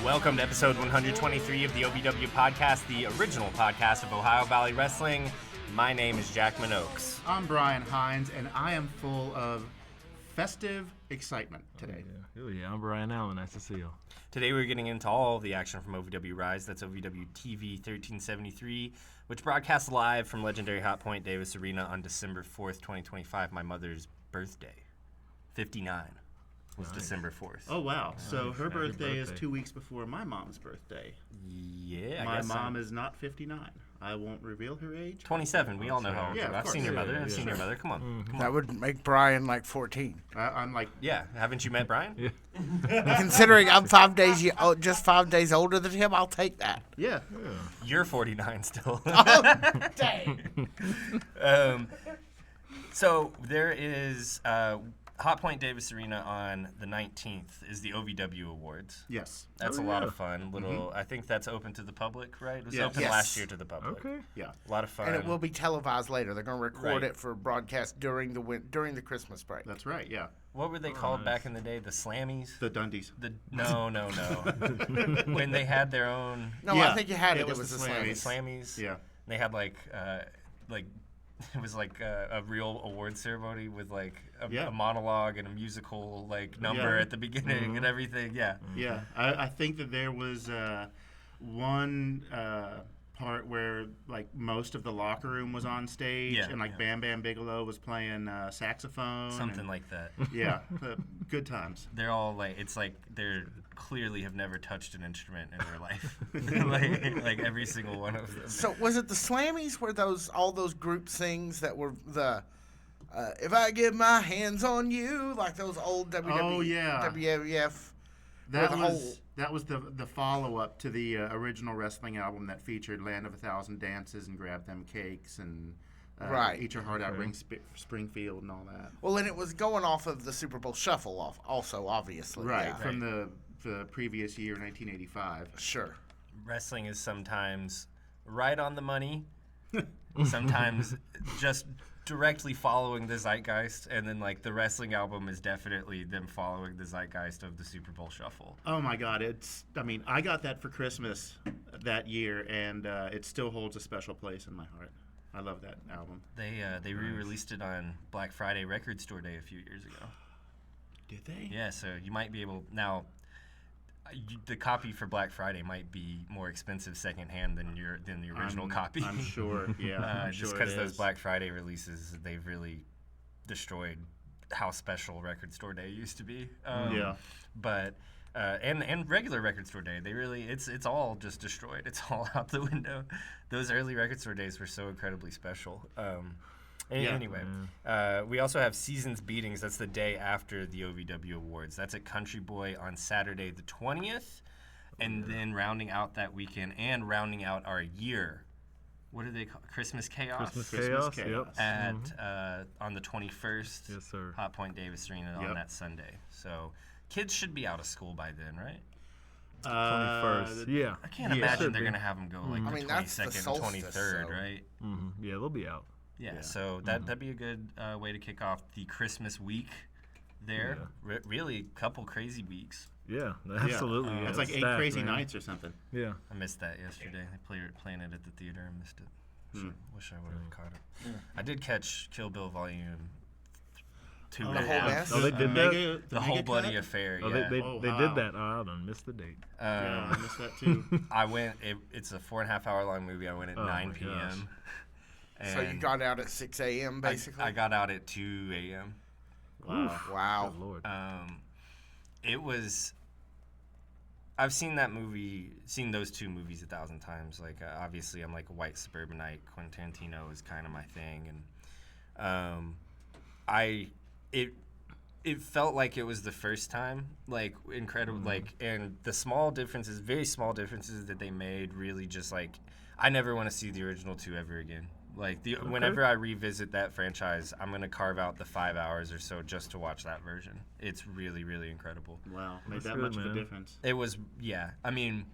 Welcome to episode 123 of the OVW podcast, the original podcast of Ohio Valley Wrestling. My name is Jack Minogues. I'm Brian Hines, and I am full of festive excitement today. Yeah, I'm Brian Allen. Nice to see you. Today we're getting into all of the action from OVW Rise. That's OVWtv 1373, which broadcasts live from legendary Hot Point Davis Arena on December 4th, 2025, my mother's birthday. 59 was nice. December 4th. Oh, wow. Nice. So her Happy birthday is birthday. 2 weeks before my mom's birthday. Yeah, My mom is not 59. I won't reveal her age. 27. We all know how old Yeah, you of are. I've course. seen your mother. Yeah, I've seen sure. your mother. Come on. Come on. That would make Brian like 14. I'm like, Yeah. Haven't you met Brian? Yeah. Considering I'm 5 days, just 5 days older than him, I'll take that. yeah. You're 49 still. Oh, dang. So there is Hot Point Davis Arena on the 19th is the OVW Awards. Yes. That's Oh, a lot yeah. of fun. I think that's open to the public, right? It was Yes. open Yes. last year to the public. Okay. Yeah. A lot of fun. And it will be televised later. They're going to record Right. it for broadcast during the Christmas break. That's right. Yeah. What were they called nice. back in the day? The Slammies? The Dundies. No. When they had their own No, Yeah, I think you had it. it It was was the the Slammies. Slammies. Slammies. Yeah. They had like it was like a real award ceremony with like a monologue and a musical like number Yeah. at the beginning and everything. Yeah. Yeah. I think that there was one part where like most of the locker room was on stage, Yeah. and like Bam Bam Bigelow was playing saxophone. Something and, like that. Yeah. Good times. They're all like, it's like they're clearly have never touched an instrument in their life. like every single one of them. So was it the Slammies where all those group sings that were the if I get my hands on you, like those old Oh, yeah. WWF? That the was the follow up to the original wrestling album that featured "Land of a Thousand Dances" and "Grab Them Cakes" and Right. "Eat Your Heart Out," Springfield, and all that. Well, and it was going off of the Super Bowl Shuffle, also obviously. Right, Yeah. from the previous year, 1985. Sure. Wrestling is sometimes right on the money, sometimes just directly following the zeitgeist, and then like the wrestling album is definitely them following the zeitgeist of the Super Bowl Shuffle. Oh my God! I got that for Christmas that year, and it still holds a special place in my heart. I love that album. They re-released it on Black Friday Record Store Day a few years ago. Did they? Yeah, so you might be able now. The copy for Black Friday might be more expensive secondhand than the original copy. I'm sure. Yeah, I'm just sure because it those is. Black Friday releases, they've really destroyed how special Record Store Day used to be. Yeah. But and regular Record Store Day, they really it's all just destroyed. It's all out the window. Those early Record Store Days were so incredibly special. Yeah. Anyway, we also have Seasons Beatings. That's the day after the OVW Awards. That's at Country Boy on Saturday the 20th. And then rounding out that weekend and rounding out our year. What do they call Christmas Chaos? Christmas Chaos. Yep. At on the 21st. Yes, sir. Hot Point Davis Arena on Yep. that Sunday. So kids should be out of school by then, right? 21st. Yeah. I can't Yeah. imagine Should they're be. going to have them go like I the mean, that's the 22nd and solstice, 23rd, so- right? Yeah, they'll be out. Yeah, so that'd be a good way to kick off the Christmas week there. Really, a couple crazy weeks. Yeah, absolutely. Yeah. Yeah. It's like stacked, 8 crazy man. nights or something. Yeah. I missed that yesterday. They playing it at the theater. I missed it. Wish I would have caught it. I did catch Kill Bill Volume 2 and a The whole half. mess? Oh, they did that? The whole bloody affair, Oh, yeah. they Oh, they wow. did that. Oh, I done missed the date. Yeah, I missed that too. I went, it's a 4.5 hour long movie. I went at Oh, 9 my p.m. gosh. So you And got out at 6 a.m. basically? I got out at 2 a.m. Wow. Wow. Good Lord. It was. I've seen that movie, seen those two movies 1,000 times. Like, obviously, I'm like a white suburbanite. Quentin Tarantino is kind of my thing, and it felt like it was the first time. Like incredible, like, and the small differences, very small differences that they made, really just like, I never want to see the original two ever again. Like whenever I revisit that franchise, I'm gonna carve out the 5 hours or so just to watch that version. It's really, really incredible. Wow. Made That's that good, much of a man. difference. It was, yeah. I mean,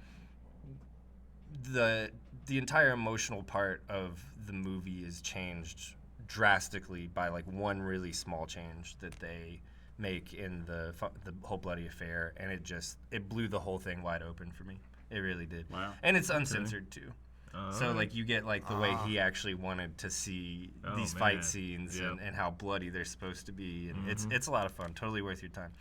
the entire emotional part of the movie is changed drastically by like one really small change that they make in the whole bloody affair, and it blew the whole thing wide open for me. It really did. Wow. And it's uncensored too. So Alright. like you get like the way he actually wanted to see these man. fight scenes Yep. and how bloody they're supposed to be, and it's a lot of fun. Totally worth your time.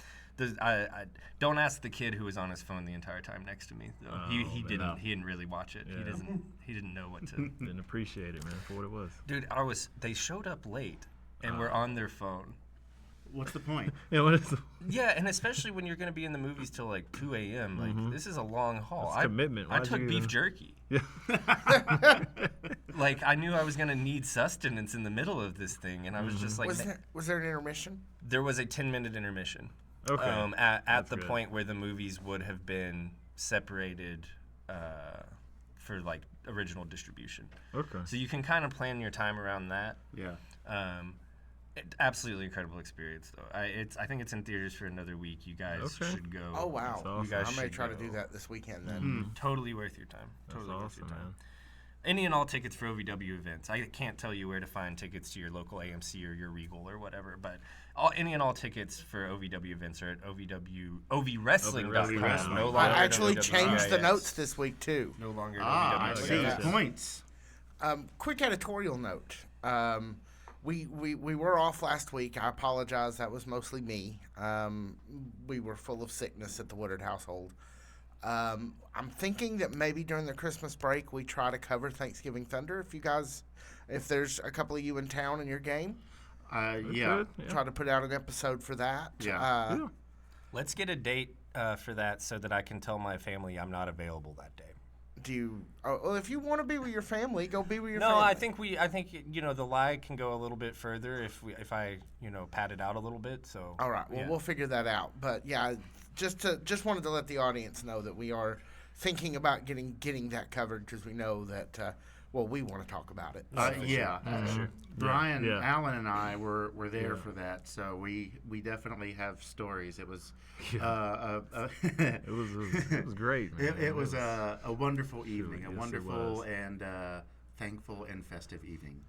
I don't ask the kid who was on his phone the entire time next to me. Though. He man. didn't really watch it. Yeah. He didn't know what to. Didn't appreciate it, man, for what it was. Dude, they showed up late and were on their phone. What's the point? Yeah, what is the Yeah, and especially when you're going to be in the movies till like 2 a.m. Like this is a long haul. That's commitment. I Why'd took you beef even- jerky. Yeah. Like I knew I was going to need sustenance in the middle of this thing, and I was just like, Was there an intermission? there was a 10-minute intermission. Okay. At That's the good. point where the movies would have been separated for like original distribution. Okay. So you can kind of plan your time around that. Yeah. Absolutely incredible experience though. I think it's in theaters for another week. You guys Okay. should go. Oh wow! That's awesome. You guys I may should try to go. do that this weekend then. Totally worth your time. That's Totally worth your awesome, time. man. Any and all tickets for OVW events. I can't tell you where to find tickets to your local AMC or your Regal or whatever, but any and all tickets for OVW events are at OVWrestling.com. OVWrestling. No I longer I at actually changed the OVWIS. notes this week too. No longer at I OVWIS. see. Yeah. Points. Quick editorial note. We were off last week. I apologize. That was mostly me. We were full of sickness at the Woodard household. I'm thinking that maybe during the Christmas break we try to cover Thanksgiving Thunder. If there's a couple of you in town in your game, Yeah. Good, yeah. try to put out an episode for that. Yeah. Yeah. Let's get a date for that so that I can tell my family I'm not available that day. Do you? Oh, well, if you want to be with your family, go be with your No, family. I think the lie can go a little bit further if I pad it out a little bit. So All right. Well, yeah. we'll figure that out. But yeah, just wanted to let the audience know that we are thinking about getting that covered because we know that we want to talk about it. Yeah. Sure. Brian, Yeah. Allen, and I were there Yeah. for that, so we definitely have stories. It was It was great, man. it was a wonderful evening, yes, a it wonderful was. and thankful and festive evening.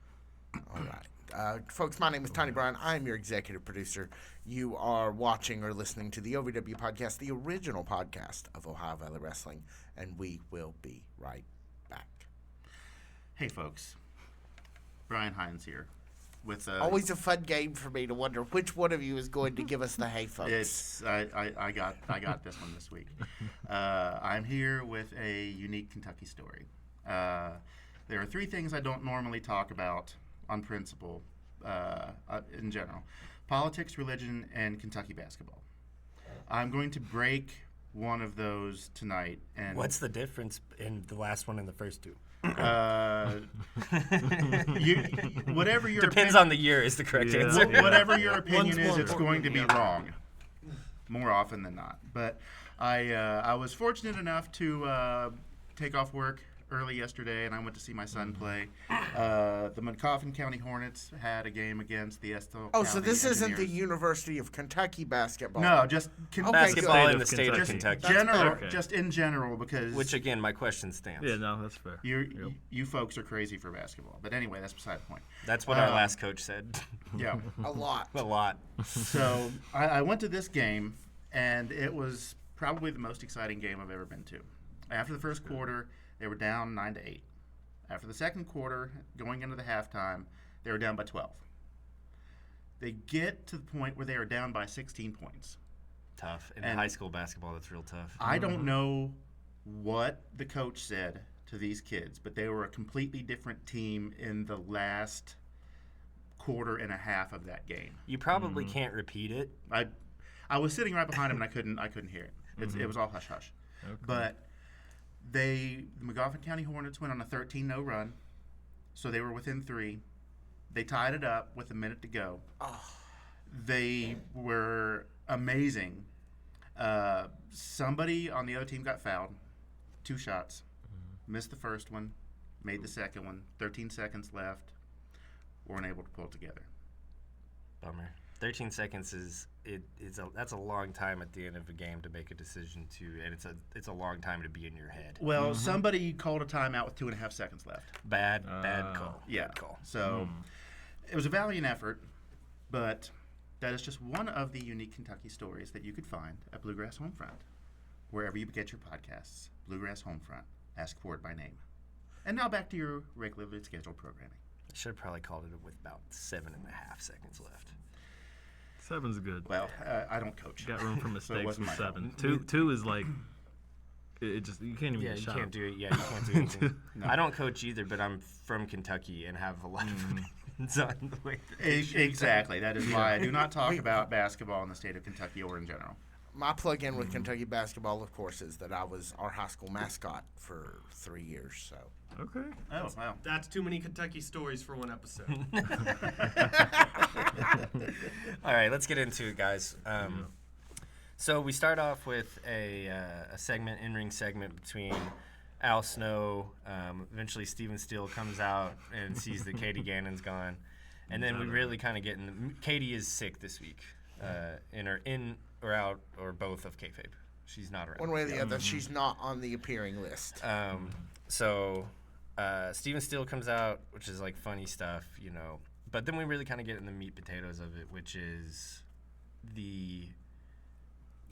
All right. Folks, my name is Tony Bryan. I am your executive producer. You are watching or listening to the OVW podcast, the original podcast of Ohio Valley Wrestling, and we will be right back. Hey, folks, Brian Hines here with Always a fun game for me to wonder which one of you is going to give us the hey, folks. It's I got this one this week. I'm here with a unique Kentucky story. There are three things I don't normally talk about on principle in general: politics, religion, and Kentucky basketball. I'm going to break one of those tonight. And What's the difference in the last one and the first two? Whatever your Depends on the year is the correct Yeah. answer. whatever your opinion One's is, more it's going to be wrong more often than not. But I was fortunate enough to take off work early yesterday, and I went to see my son play. The Moncoffin County Hornets had a game against the Estill Oh, County so this isn't the Engineers. University of Kentucky basketball. No, just Okay, Basketball good. in the state of Just Kentucky. general, Okay. just in general, because Which again, my question stands. Yeah, no, that's fair. you folks are crazy for basketball. But anyway, that's beside the point. That's what our last coach said. Yeah. A lot. A lot. So I went to this game, and it was probably the most exciting game I've ever been to. After the first quarter, they were down 9-8. After the second quarter, going into the halftime, they were down by 12. They get to the point where they are down by 16 points. Tough. In And- high school basketball, that's real tough. I don't know what the coach said to these kids, but they were a completely different team in the last quarter and a half of that game. You probably can't repeat it. I was sitting right behind him, and I couldn't hear it. It was all hush hush. Okay. But the McGoffin County Hornets went on a 13-0 run, so they were within 3. They tied it up with a minute to go. They were amazing. Somebody on the other team got fouled. 2 shots. Missed the first one. Made the second one. 13 seconds left. Weren't able to pull it together. Bummer. 13 seconds that's a long time at the end of a game to make a decision and it's a long time to be in your head. Well, somebody called a timeout with 2.5 seconds left. Bad call. Yeah. Bad call. So it was a valiant effort, but That is just one of the unique Kentucky stories that you could find at Bluegrass Homefront. Wherever you get your podcasts, Bluegrass Homefront, ask for it by name. And now back to your regularly scheduled programming. I should have probably called it with about 7.5 seconds left. 7's good. Well, I don't coach. Got room for mistakes wasn't with my 7. Two is like, it just, you can't even Yeah, get a you shot. can't do it. Yeah, you can't do anything. No. I don't coach either, but I'm from Kentucky and have a lot of opinions on the way that they shoot. Exactly. That is why I do not talk about basketball in the state of Kentucky or in general. My plug-in with Kentucky basketball, of course, is that I was our high school mascot for 3 years. So. Okay. Oh, wow. That's too many Kentucky stories for one episode. All right, let's get into it, guys. So we start off with a segment, in-ring segment between Al Snow. Eventually, Steven Steele comes out and sees that Katie Gannon's gone. And then we really kind of get in. Katie is sick this week, in or out or both of kayfabe. She's not around. One way or the other, she's not on the appearing list. So Steven Steele comes out, which is like funny stuff, you know. But then we really kind of get in the meat potatoes of it, which is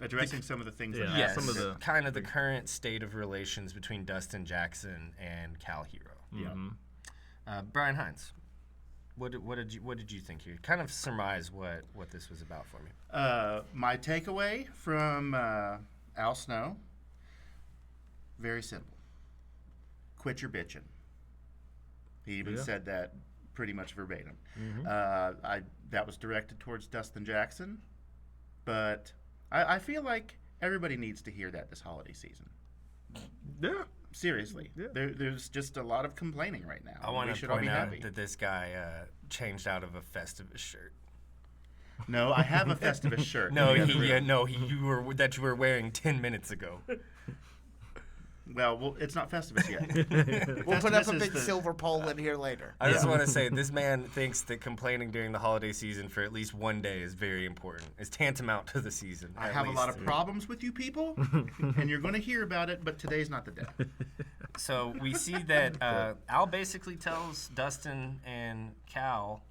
addressing some of the things that yes, some of the kind of the current state of relations between Dustin Jackson and Cal Hero. Yeah. Brian Hines, what did you think here? Kind of surmise what this was about for me. My takeaway from Al Snow, very simple. Quit your bitching. He even said that pretty much verbatim. That was directed towards Dustin Jackson, but I feel like everybody needs to hear that this holiday season. Yeah. Seriously. Yeah. There's just a lot of complaining right now. I want We to should all point be out happy. that this guy changed out of a Festivus shirt. No, I have a Festivus shirt. No, You you were wearing 10 minutes ago. Well, it's not Festivus yet. We'll put up Festivus a is big the- silver pole in here later. I just want to say this man thinks that complaining during the holiday season for at least one day is very important. It's tantamount to the season. I at have a lot least. of problems with you people, and you're going to hear about it, but today's not the day. So we see that Al basically tells Dustin and Cal,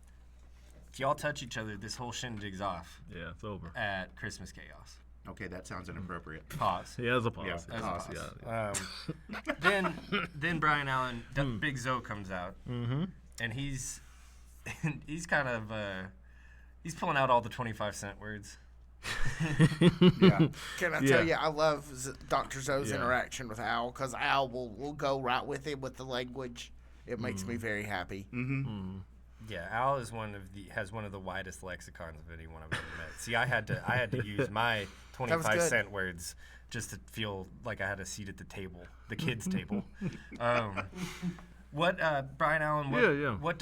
if y'all touch each other, this whole shindig's off Yeah, it's over. at Christmas Chaos. Okay, that sounds inappropriate. Pause. Yeah, there's a pause. Yeah, There's As a a pause. pause. Yeah. Then Brian Allen, Big Zo comes out, and he's kind of he's pulling out all the 25-cent words. Yeah. Can I Yeah. tell you, I love Dr. Zo's Yeah. interaction with Al, because Al will go right with him with the language. It makes me very happy. Yeah, Al is has one of the widest lexicons of anyone I've ever met. See, I had to use my 25-cent words just to feel like I had a seat at the table, the kids' table. Brian Allen? What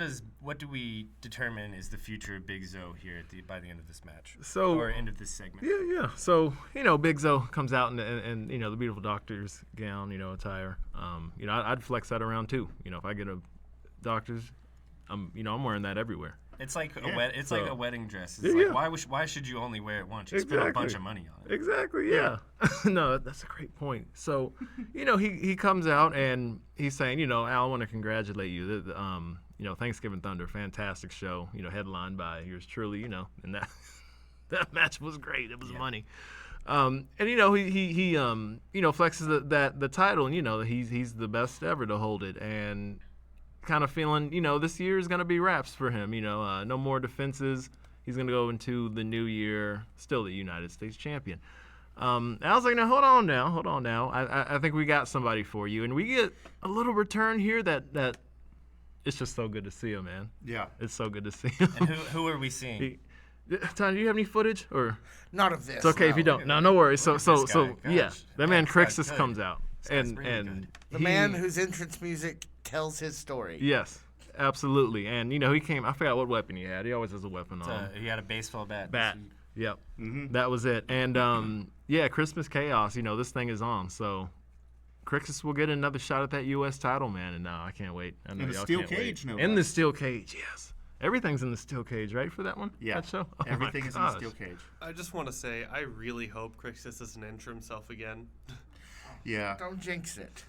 do we determine is the future of Big Zo here by the end of this match? So- or end of this segment? Yeah. So, Big Zo comes out in the beautiful doctor's gown, attire. I'd flex that around too. If I get a doctor's, I'm wearing that everywhere. It's like So- like a wedding dress. It's Yeah. like why should you only wear it once? You spend a bunch of money on it. Exactly, yeah. No, that's a great point. So, he comes out and he's saying, Al, I want to congratulate you. Thanksgiving Thunder, fantastic show, headlined by yours truly, and that match was great. It was money. And he flexes the title, and he's the best ever to hold it, and kind of feeling this year is going to be wraps for him. No more defenses. He's going to go into the new year still the United States champion. I was like, hold on now. I think we got somebody for you, and we get a little return here that it's just so good to see him, man. Yeah. It's so good to see him. And who are we seeing? Tom, do you have any footage or? Not of this. It's okay if you don't. No worries. So this guy. yeah, Gosh, that man this guy's Crixus good. comes out, guy's and really good. The he- man whose entrance music tells his story. Yes, absolutely. And he came. I forgot what weapon he had. He always has a weapon on him. He had a baseball bat. Bat. Yep. That was it. And Christmas Chaos. This thing is on. So Crixus will get another shot at that U.S. title, man. And I can't wait. I know In the y'all steel can't wait. cage, no In the less. steel cage, yes. Everything's in the steel cage, right, for that one? Yeah. That show? Oh my Everything is in the gosh. steel cage. I just want to say, I really hope Crixus doesn't enter himself again. Yeah. Don't jinx it.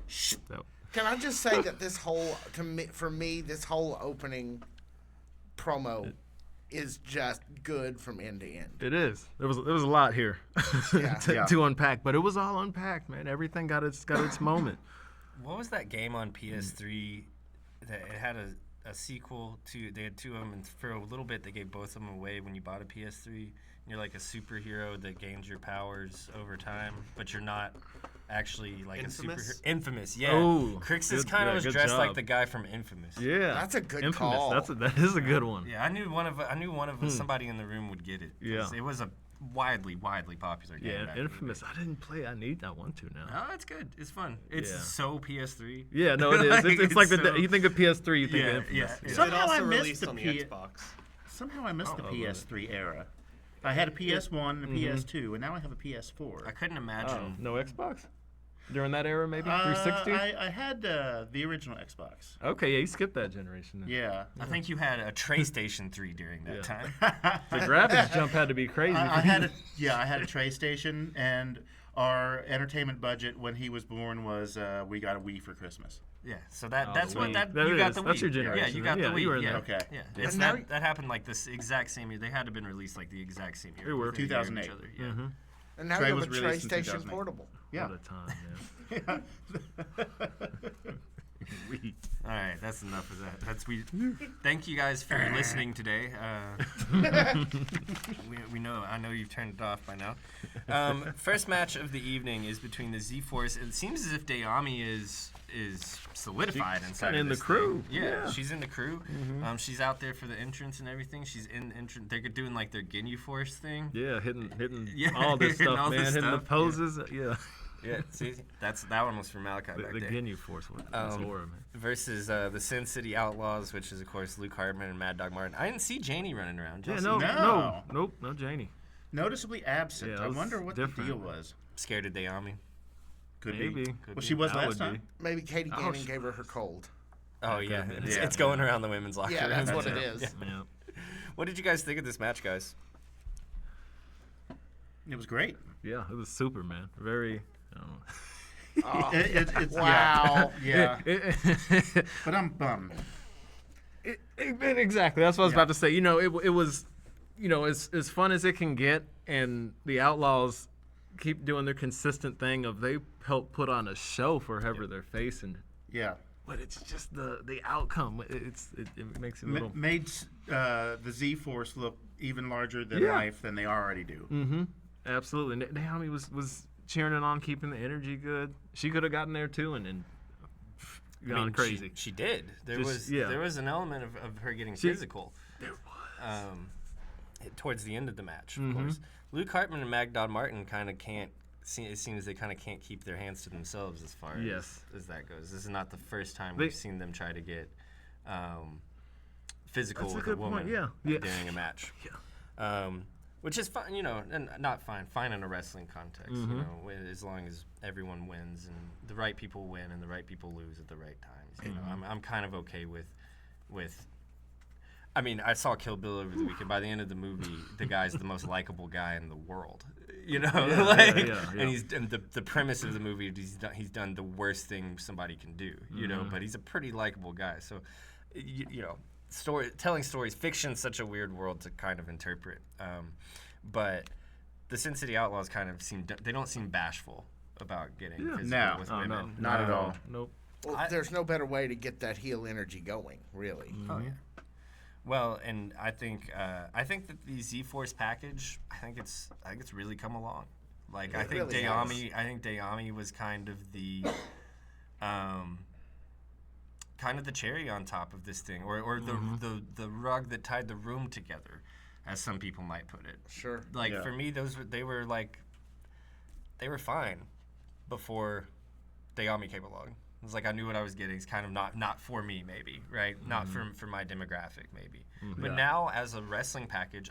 So, Can I just say that this whole opening promo is just good from end to end. It is. There was a lot here Yeah. to unpack, but it was all unpacked, man. Everything got its moment. What was that game on PS3 that it had a sequel to? They had two of them, and for a little bit they gave both of them away when you bought a PS3. You're like a superhero that gains your powers over time, but you're not actually like Infamous? a superhero. Infamous, yeah. Oh, Crixus good- kind of yeah, was good dressed job. like the guy from Infamous. Yeah, That's a good Infamous. call. That is a good one. Yeah, I knew one of somebody in the room would get it. 'Cause Yeah. it was a widely popular game. Yeah, back in the Infamous. day. I didn't play. I want to now. Oh, it's good. It's fun. It's Yeah. so PS3. Yeah, no, it is. It's like so- you think of PS3, you think Yeah, of Infamous. yeah. It Somehow I also missed released the on the P- Xbox. Somehow I missed the Oh, PS3 era. I had a PS1 and a PS2, and now I have a PS4. I couldn't Oh, imagine. no Xbox during that era, maybe 360. I had the original Xbox. Okay, yeah, you skipped that generation. Then. Yeah. I think you had a TrayStation 3 during that Yeah. time. The graphics jump had to be crazy. I had a tray station, and our entertainment budget when he was born was we got a Wii for Christmas. Yeah, so the that's what Wii. that That you got is. the Wii. That's your Yeah, generation, you then. got Yeah, the Wii. you were in yeah. there. Okay. Yeah, And it's now that happened like this exact same year. They had to have been released like the exact same year. They were. within a year of each 2008. other, Yeah. Mhm. And now Trey you have was a released in TrayStation 2008. portable. Yeah. What a time, man. All right, that's enough of that. That's we. Thank you guys for listening today. We know. I know you've turned it off by now. First match of the evening is between the Z-Force. It seems as if Dayami is solidified inside kinda of in the this crew. thing. Yeah, Yeah. she's in the crew. She's out there for the entrance and everything. She's in the entrance. They're doing like their Ginyu Force thing. Yeah, hitting Yeah, all this hitting stuff, all man. this Hitting the stuff, yeah. poses. Yeah. Yeah, see, that one was from Malachi back The there. Ginyu Force one. That's horror, man. Versus the Sin City Outlaws, which is of course Luke Hartman and Mad Dog Martin. I didn't see Janie running around. Yeah, Just no Janie. Noticeably absent. Yeah, I it was wonder what the different. deal was. scared of Dayami. Could Maybe. be. Could Well, be. she was I last would time. be. Maybe Katie Oh, Gannon sh- gave her her cold. Oh yeah, could've been. it's, Yeah. it's going around the women's locker Yeah, room. that's what it Yeah. is. Yeah. What did you guys think of this match, guys? It was great. Yeah, it was super, man. Very. I don't know. Oh, It's wow. Yeah. But I'm bummed. Exactly. That's what I was Yeah. about to say. You know, it was, you know, as fun as it can get, and the Outlaws keep doing their consistent thing of they help put on a show for whoever they're facing. Yeah. But it's just the outcome. It makes it a little. Made the Z-Force look even larger than Yeah. life than they already do. Mm-hmm. Absolutely. Naomi was cheering it on, keeping the energy good. She could have gotten there too, and gone crazy. She did. There Just- yeah. there was an element of her getting She- physical. There was. Towards the end of the match, of Mhm. course. Luke Hartman and Mad Dog Martin kind of can't. It seems they kind of can't keep their hands to themselves as far Yes. as that goes. This is not the first time They- we've seen them try to get physical That's a with good woman point, yeah. Yeah. during a match. Yeah. Which is fine, you know, and not fine. Fine in a wrestling context, you Mhm. know, as long as everyone wins and the right people win and the right people lose at the right times. You Mm-hmm. know, I'm kind of okay with. I mean, I saw Kill Bill over the weekend. By the end of the movie, the guy's the most likable guy in the world. You know, yeah. and the premise of the movie, he's done the worst thing somebody can do. You know, but he's a pretty likable guy. So, you know. Telling stories, fiction's such a weird world to kind of interpret. But the Sin City Outlaws kind of they don't seem bashful about getting physical No. with Oh, women. Not at all. Nope. Well, there's no better way to get that heel energy going, really. Oh yeah. Well, and I think that the Z-Force package, I think it's really come along. Like I think really Dayami was kind of the cherry on top of this thing, or the rug that tied the room together, as some people might put it. Sure. Like Yeah. for me, they were fine before Dayami came along. It was like I knew what I was getting. It's kind of not for me, maybe, right? Not for my demographic, maybe. But Yeah. now as a wrestling package,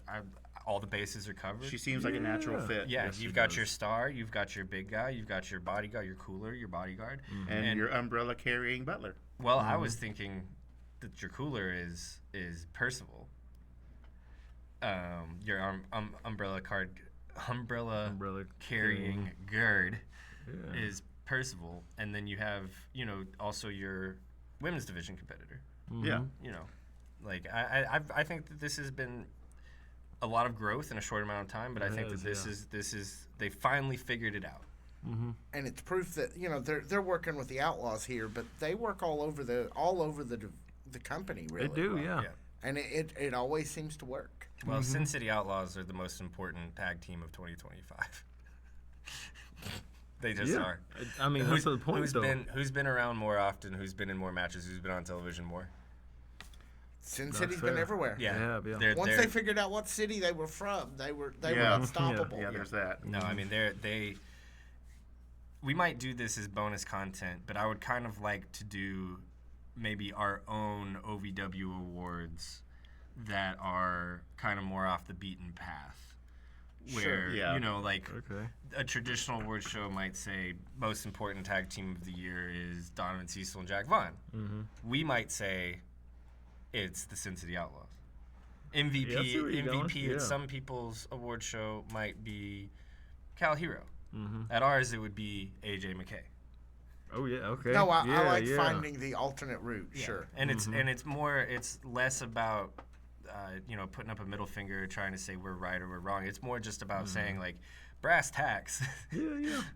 all the bases are covered. She seems like a natural fit. Yeah, Yes, you've she got does. your star, you've got your big guy, you've got your bodyguard, your cooler, your bodyguard. And your umbrella carrying butler. Well, I was thinking that your cooler is Percival. Your umbrella carrying guard Yeah. is Percival, and then you have also your women's division competitor. Yeah. You know, like I think that this has been a lot of growth in a short amount of time, but I think that this is they finally figured it out. And it's proof that they're working with the Outlaws here, but they work all over the company. Really, They do, yeah. And it always seems to work. Well, Sin City Outlaws are the most important tag team of 2025. They just are. I mean, that's the point, Who's been around more often? Who's been in more matches? Who's been on television more? Sin City's been everywhere. Yeah. Once they figured out what city they were from, they were unstoppable. Yeah, there's that. No, I mean we might do this as bonus content, but I would kind of like to do maybe our own OVW awards that are kind of more off the beaten path. Where, a traditional award show might say most important tag team of the year is Donovan Cecil and Jack Vaughn. We might say it's the Sin City Outlaws. MVP at some people's award show might be Cal Hero. At ours, it would be AJ McKay. Oh yeah, okay. No, I like finding the alternate route. Yeah. Sure. And it's less about putting up a middle finger trying to say we're right or we're wrong. It's more just about saying like brass tacks.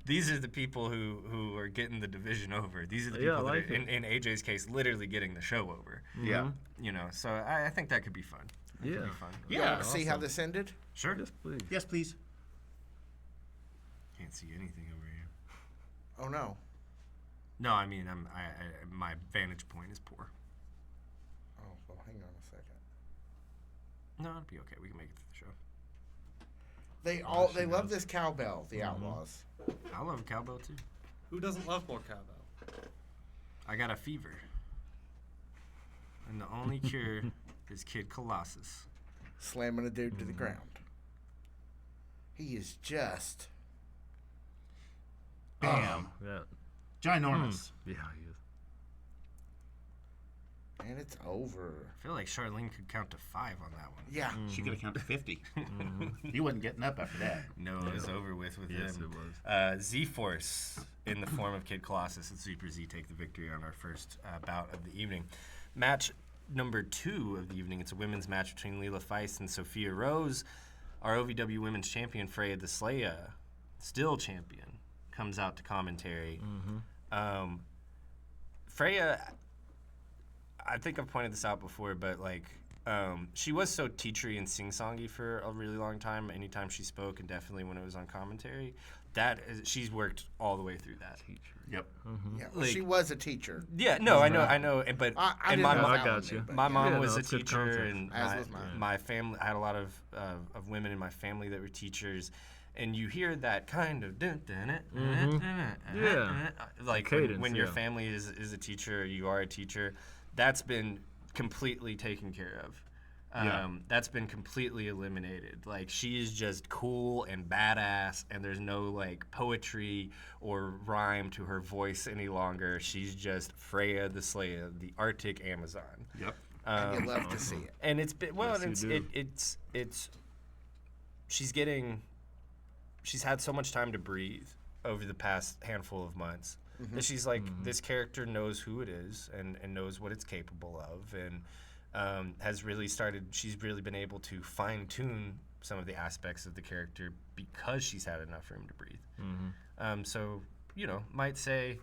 These are the people who are getting the division over. These are the people that are, in AJ's case, literally getting the show over. Yeah. So I think that could be fun. Could be fun. Yeah. See how this ended? Sure. Yes, please. Yes, please. Can't see anything over here. Oh no. No, I mean my vantage point is poor. Oh, well, hang on a second. No, it'll be okay. We can make it through the show. They love this cowbell, the Outlaws. I love cowbell too. Who doesn't love more cowbell? I got a fever, and the only cure is Kid Colossus. Slamming a dude to the ground. He is just bam. Yeah. Ginormous. Yeah, he is. And it's over. I feel like Charlene could count to 5 on that one. Yeah. She could have counted 50. He wasn't getting up after that. No, it was over with Yes, him. it was. Z-Force, in the form of Kid Colossus and Super Z, take the victory on our first bout of the evening. Match number 2 of the evening. It's a women's match between Leela Feist and Sophia Rose. Our OVW Women's Champion, Freya the Slaya, still champion, comes out to commentary. Freya, I think I've pointed this out before, but she was so teachery and sing-songy for a really long time. Anytime she spoke, and definitely when it was on commentary, she's worked all the way through that. Yep. Yeah, she was a teacher. Yeah, no, I know, but I and didn't my know mom, I got you. my mom Yeah, was no, a it's good teacher, context. and As was mine. my family. I had a lot of women in my family that were teachers, and you hear that kind of like cadence, when your family is a teacher, you are a teacher. That's been completely taken care of. That's been completely eliminated. Like, she is just cool and badass, and there's no poetry or rhyme to her voice any longer. She's just Freya the Slaya, the Arctic Amazon. Yep. And you love to see it. And it's been she's had so much time to breathe over the past handful of months that she's this character knows who it is and knows what it's capable of, and she's really been able to fine-tune some of the aspects of the character because she's had enough room to breathe. So, might say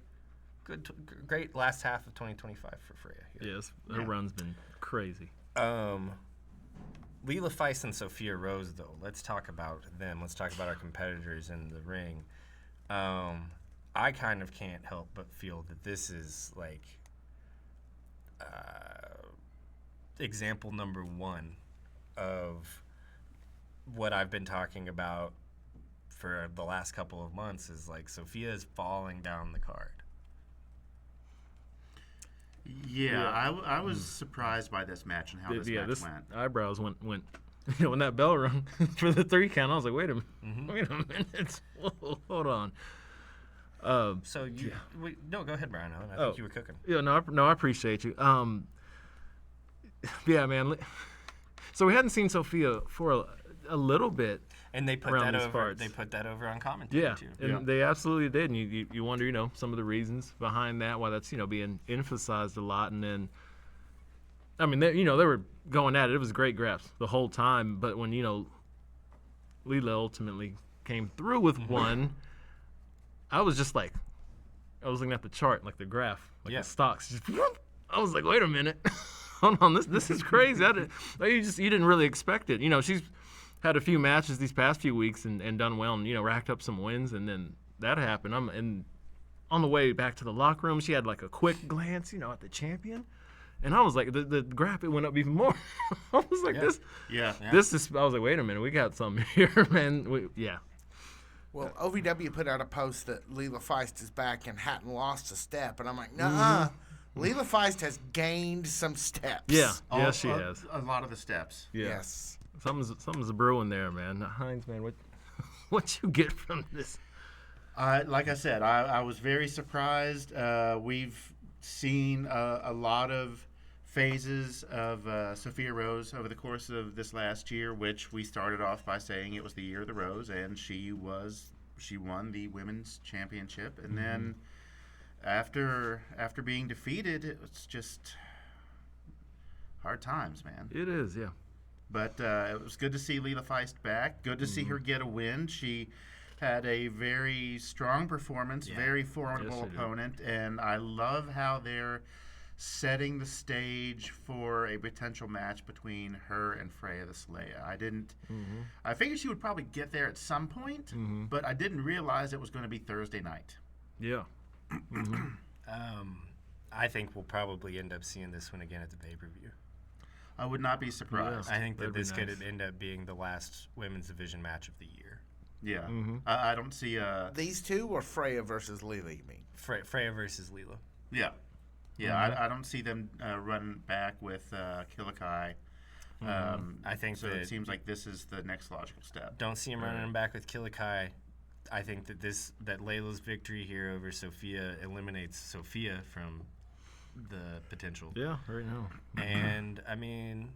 great last half of 2025 for Freya here. Yes, her run's been crazy. Leela Feist and Sophia Rose, though, let's talk about them. Let's talk about our competitors in the ring. I kind of can't help but feel that this is example number 1 of what I've been talking about for the last couple of months, is Sophia is falling down the card. Yeah, I was surprised by this match and how this match went. Eyebrows went. When that bell rung for the 3 count, I was like, wait a minute, whoa, hold on. So no, go ahead, Brian. I think you were cooking. Yeah, no, I appreciate you. Yeah, man. So we hadn't seen Sophia for a little bit, and they put that over. Parts. They put that over on commentary too. And they absolutely did. And you wonder, some of the reasons behind that, why that's being emphasized a lot. And then I mean, they were going at it. It was great graps the whole time. But when Leela ultimately came through with one, I was just like, I was looking at the chart, like the graph, like the stocks. Just, I was like, wait a minute, hold on, this is crazy. You didn't really expect it. She's had a few matches these past few weeks and done well, and racked up some wins, and then that happened. And on the way back to the locker room, she had like a quick glance, at the champion. And I was like, the graph, it went up even more. I was like, this is, I was like, wait a minute, we got something here, man. Well, OVW put out a post that Leela Feist is back and hadn't lost a step. And I'm like, nuh-uh. Leela Feist has gained some steps. Yeah, she has. A lot of the steps. Yeah. Yes. Something's brewing there, man. Hines, man, what you get from this? Like I said, I was very surprised. We've seen a lot of phases of Sophia Rose over the course of this last year, which we started off by saying it was the year of the Rose, and she won the women's championship, and then after being defeated, it was just hard times, man. It is, yeah. But it was good to see Leela Feist back. Good to see her get a win. She had a very strong performance, very formidable opponent, and I love how they're setting the stage for a potential match between her and Freya the Slaya. I figured she would probably get there at some point, but I didn't realize it was going to be Thursday night. Yeah. I think we'll probably end up seeing this one again at the pay-per-view. I would not be surprised. I think that this nice. could end up being the last women's division match of the year. Yeah. I don't see These two or Freya versus Leela, you mean? Freya versus Leela. Yeah. Yeah, I don't see them running back with Killikai. I think so. that It seems like this is the next logical step. Don't see him running back with Killikai. I think that Layla's victory here over Sophia eliminates Sophia from the potential. Yeah, right now. And I mean,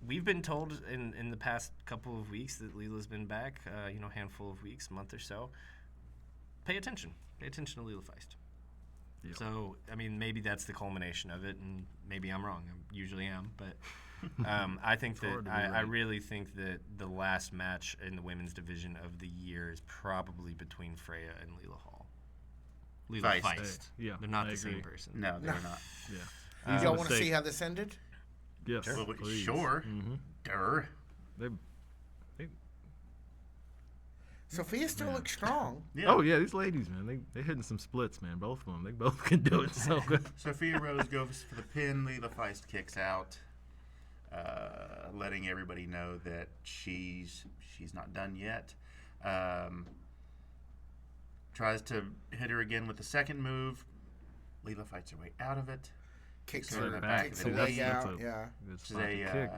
we've been told in the past couple of weeks that Leela's been back. Handful of weeks, month or so. Pay attention. Pay attention to Leela Feist. Yeah. So, I mean, maybe that's the culmination of it, and maybe I'm wrong. I usually am, but I think that I really think that the last match in the women's division of the year is probably between Freya and Leela Hall. Leela Feist. Yeah, they're not I the same agree. person. No, they're not. Yeah. Y'all want to see how this ended? Yes. Sure. Well, please. sure. Durr. They Sophia still looks strong. Yeah. Oh yeah, these ladies, man, they hitting some splits, man. Both of them, they both can do it so good. Sophia Rose goes for the pin. Leela Feist kicks out, letting everybody know that she's not done yet. Tries to hit her again with the second move. Leela fights her way out of it. Kicks her her in the back kicks of the her leg knee. out. That's a Yeah. Good Which is spot to a kick.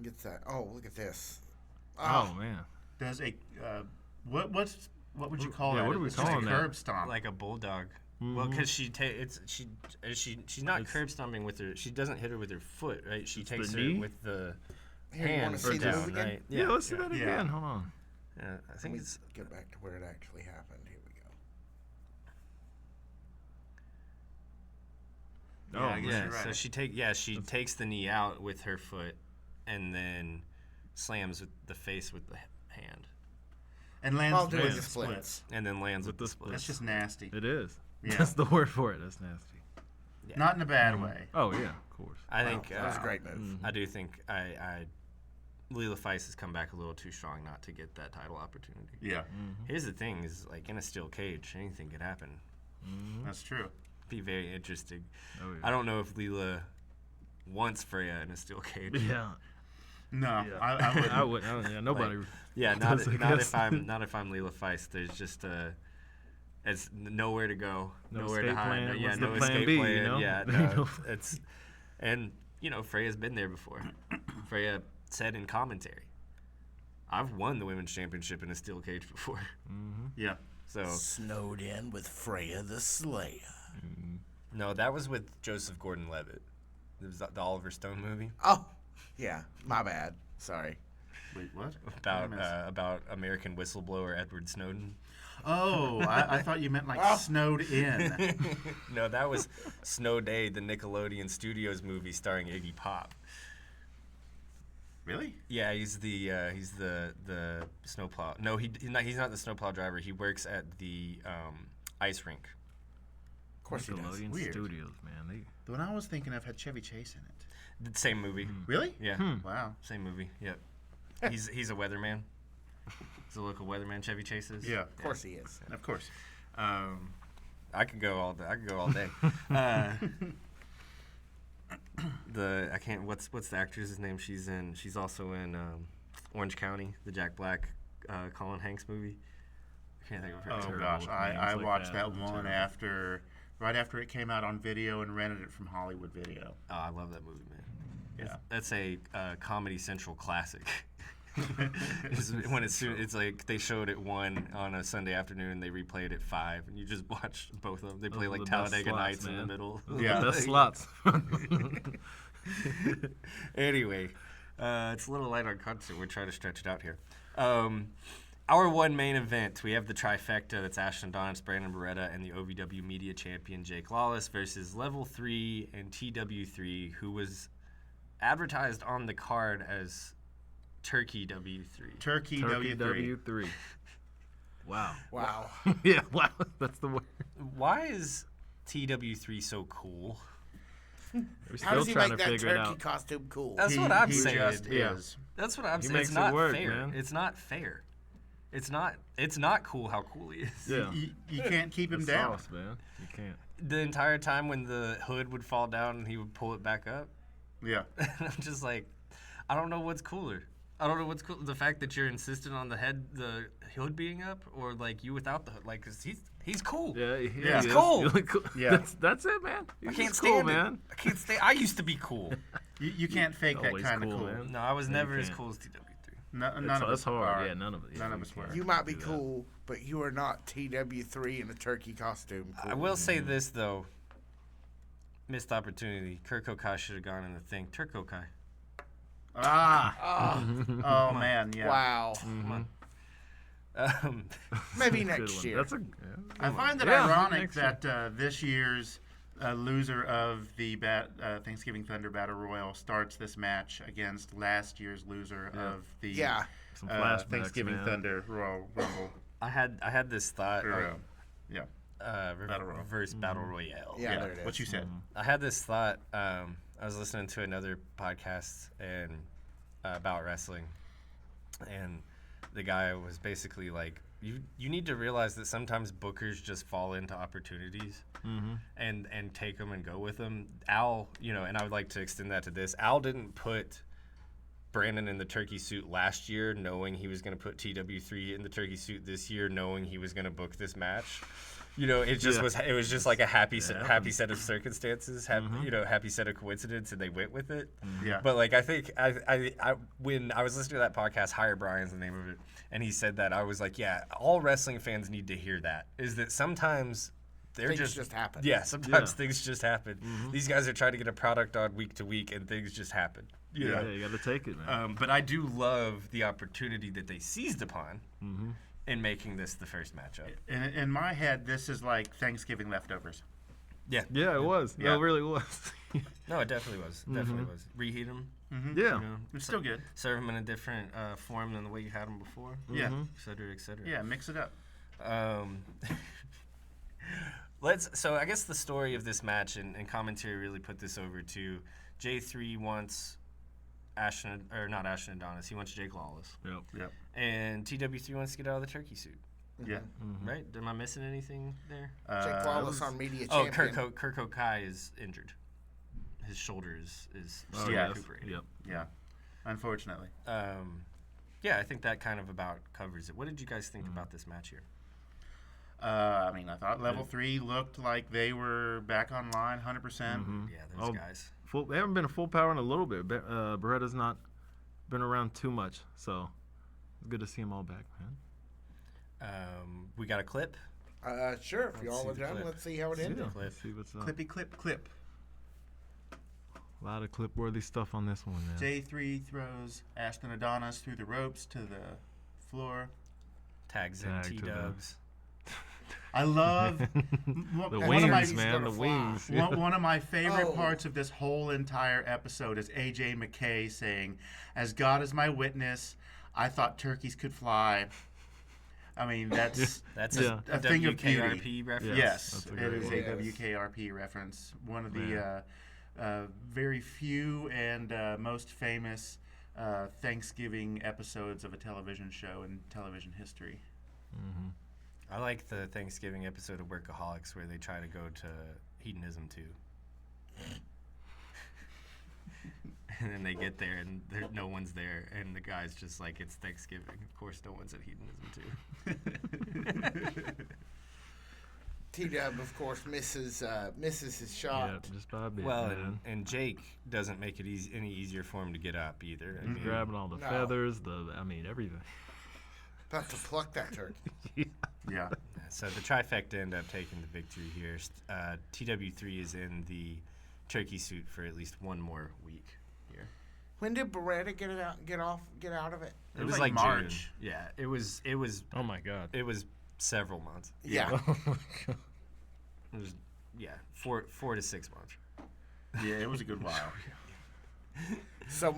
Gets that. Oh, look at this. Oh man. does a what would you call that? what are we It's just a calling that? curb stomp. Like a bulldog. Well, because she's not curb stomping with her. She doesn't hit her with her foot, right? She It's takes the her knee? with the Here, you wanna hand see the down, move again? right? Yeah, let's see that Yeah. again. Hold on. Yeah, I Let think me it's get back to where it actually happened. Here we go. Yeah, I guess yeah. you're right. So she takes the knee out with her foot, and then slams with the face with the hand, and lands While doing with the the splits. splits. and then lands with the the split. That's just nasty. It is. Yeah. That's the word for it. That's nasty. Yeah. Not in a bad way. Oh yeah, of course. I think That was a great move. I do think Leela Feist has come back a little too strong not to get that title opportunity. Yeah, Here's the thing: is like in a steel cage, anything could happen. that's true. Be very interesting. Oh yeah. I don't know if Leela wants Freya in a steel cage. Yeah. No, Yeah. I wouldn't. I would. Yeah. Nobody. Yeah, does, I guess. if I'm Leela Feist. There's just it's nowhere to go, No nowhere to escape hide. plan. Yeah, What's no the plan escape B, plan. you know? Yeah, There you no, go. it's and Freya's been there before. Freya said in commentary, "I've won the women's championship in a steel cage before." Yeah, So Snowed in with Freya the Slayer. no, that was with Joseph Gordon-Levitt. It was the Oliver Stone movie Oh, yeah. My bad. Sorry. wait, what? about American whistleblower Edward Snowden. Oh, I thought you meant like snowed in. No, that was Snow Day, the Nickelodeon Studios movie starring Iggy Pop. Really? Yeah, he's the snowplow. No, he's not the snowplow driver. He works at the ice rink. Of course he does. Nickelodeon Weird. Studios, man. The one I was thinking of had Chevy Chase in it. The same movie. Really? Yeah. Wow. Same movie. Yep. He's a weatherman. He's a local weather,man, Chevy Chase is. Yeah. Of course he is. Of course. I could go all day. I can't. What's the actress's name? She's also in Orange County, the Jack Black, Colin Hanks movie. I can't think of her. Oh Terrible gosh, with I names like watched that. that one right after it came out on video and rented it from Hollywood Video. Oh, I love that movie, man. Yeah. That's a Comedy Central classic. It's like they showed it 1 on a Sunday afternoon and they replayed it 5, and you just watch both of them. They play Those are like the best Talladega slots, Nights in the man. middle. Yeah. The best slots. Anyway, it's a little light on content. We're trying to stretch it out here. Our one main event, we have the trifecta. That's Ashton Donnis, Brandon Beretta, and the OVW Media Champion Jake Lawless versus Level 3 and TW3, who was advertised on the card as Turkey W3. Turkey W3. W3. Wow. Wow. Yeah, wow. That's the word. Why is TW3 so cool? We're How still does he trying make to that figure it turkey out. costume cool? That's what I'm He saying. just Yeah. is. That's what I'm He saying. makes It's it not work, fair. man. It's not fair. It's not cool how cool he is. Yeah. You can't keep him The down. sauce, man. You can't. The entire time when the hood would fall down and he would pull it back up, Yeah. I'm just like, I don't know what's cooler. I don't know what's cool. The fact that you're insistent on the hood being up, or like you without the hood. Like, 'cause he's cool. Yeah, Yeah. he He's is. cool. Really cool. Yeah. That's it, man. I He's can't just stand cool, it. man. I can't stand. I used to be cool. You can't fake that Always kind of cool, cool. man. No, I was No, you never as can't. cool as TW3. None of It's us hard. are. Yeah, none of it. None of us were. You might be do that. cool, but you are not TW3 in a turkey costume. Cool. I will say this though. Missed opportunity. Kirk Okai should have gone in the thing. Turk Okai. Ah. Oh man, yeah. Wow. Maybe Good next one. year. That's a. I find it Yeah, ironic next year. that this year's loser of the Thanksgiving Thunder Battle Royal starts this match against last year's loser of the Yeah. Some flashbacks, Thanksgiving man. Thunder Royal Rumble. I had this thought. Yeah. Battle Royal. Reverse Battle Royale. Yeah, there it is. What you said. I had this thought. I was listening to another podcast and about wrestling, and the guy was basically like, "You need to realize that sometimes bookers just fall into opportunities, and take them and go with them." Al, and I would like to extend that to this. Al didn't put Brandon in the turkey suit last year, knowing he was going to put TW3 in the turkey suit this year, knowing he was going to book this match. It just was. It was just like a happy set of circumstances, happy set of coincidence, and they went with it. Yeah. But like I think I when I was listening to that podcast, Higher Brian's the name of it, and he said that, I was like, yeah, all wrestling fans need to hear that. Is that sometimes things just happen. Yeah, sometimes Yeah. things just happen. These guys are trying to get a product on week to week, and things just happen. Yeah, you got to take it, man. But I do love the opportunity that they seized upon in making this the first matchup. In my head, this is like Thanksgiving leftovers. Yeah. Yeah, it was. Yeah. No, it really was. No, it definitely was. Definitely was. Reheat them. Yeah. It's still good. Serve them in a different form than the way you had them before. Yeah. Et cetera, et cetera. Yeah, mix it up. So I guess the story of this match and commentary really put this over to J3 wants not Ashton Adonis. He wants Jake Lawless. Yep. And TW3 wants to get out of the turkey suit. Yeah. Right? Am I missing anything there? Jake Lawless on media Oh, champion. Kirk Okai is injured. His shoulder is still yes. recuperating. Yep. Yeah. Unfortunately. Yeah, I think that kind of about covers it. What did you guys think about this match here? I thought Level 3 looked like they were back online 100%. Yeah, those guys. They haven't been a full power in a little bit. Beretta's not been around too much, so it's good to see them all back, man. We got a clip. Sure, if y'all see are the done, clip. let's see how it ended. Let's see what's up. Clippy clip. A lot of clip-worthy stuff on this one, man. J3 throws Ashton Adonis through the ropes to the floor. Tags in Tag to the- T-Dubs. I love The one wings, of my, man. The gonna fly. wings. One of my favorite Oh. parts of this whole entire episode is AJ McKay saying, "As God is my witness, I thought turkeys could fly." I mean, that's That's Yeah. a thing of beauty. WKRP reference. Yes, That's a it great is one. a Yes. WKRP reference. One of the Yeah. very few and most famous Thanksgiving episodes of a television show in television history. I like the Thanksgiving episode of Workaholics where they try to go to hedonism too. And then they get there and no one's there, and the guy's just like, "It's Thanksgiving. Of course, no one's at hedonism too." T-Dub, of course, misses his shot. Yeah, just by a bit, Well, man. and Jake doesn't make it any easier for him to get up either. I He's mean, grabbing all the No. feathers, everything. About to pluck that turkey. Yeah. so the trifecta end up taking the victory here. TW3 is in the turkey suit for at least one more week here. When did Beretta get out of it? It was was like like March. June. Yeah, it was Oh my God. it was several months. Yeah. It was four to 6 months. Yeah, it was a good while. So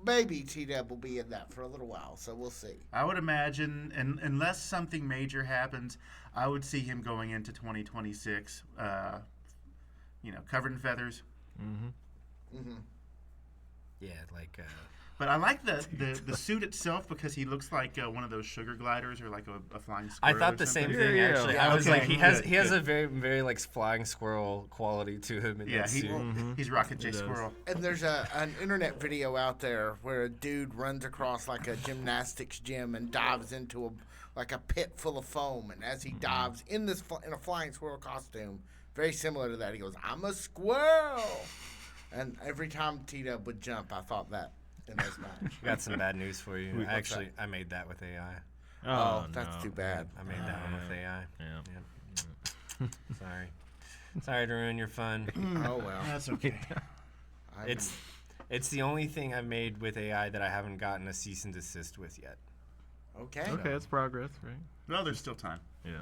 maybe T-Dub will be in that for a little while. So we'll see. I would imagine, and unless something major happens, I would see him going into 2026, covered in feathers. Yeah, like But I like the suit itself because he looks like one of those sugar gliders or like a flying I squirrel. thought or the same something. thing Yeah, actually. yeah. I was Okay, like, he has good. a very very like flying squirrel quality to him in Yeah, that suit. he's Rocket J He does. Squirrel. And there's an internet video out there where a dude runs across like a gymnastics gym and dives into a pit full of foam. And as he dives in a flying squirrel costume, very similar to that, he goes, "I'm a squirrel." And every time T-Dub would jump, I thought that in this match. Got some bad news for you. What's I made that with AI. Oh, that's no. too bad. I made that one with AI. Yeah. Sorry. Sorry to ruin your fun. Oh well. That's okay. It's the only thing I've made with AI that I haven't gotten a cease and desist with yet. Okay. Okay, it's progress, right? Well, there's still time. Yeah.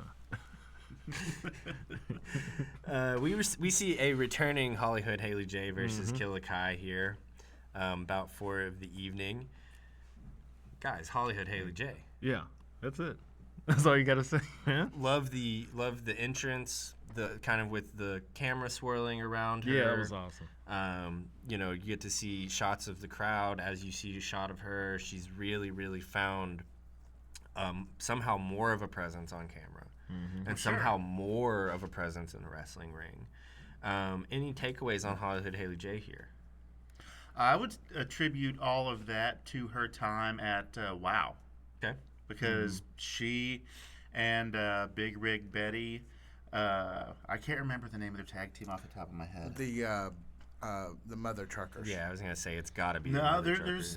We see a returning Hollywood Haley J versus Killikai here, about 4 of the evening. Guys, Hollywood Haley J. Yeah, that's it. That's all you got to say, man. Love the entrance, the kind of with the camera swirling around her. Yeah, it was awesome. You get to see shots of the crowd as you see a shot of her. She's really, really found somehow more of a presence on camera, and somehow more of a presence in the wrestling ring. Any takeaways on Hollywood Haley J here? I would attribute all of that to her time at WoW. Okay. Because she and Big Rig Betty, I can't remember the name of their tag team off the top of my head. The mother truckers. Yeah, I was gonna say it's got to be. No, the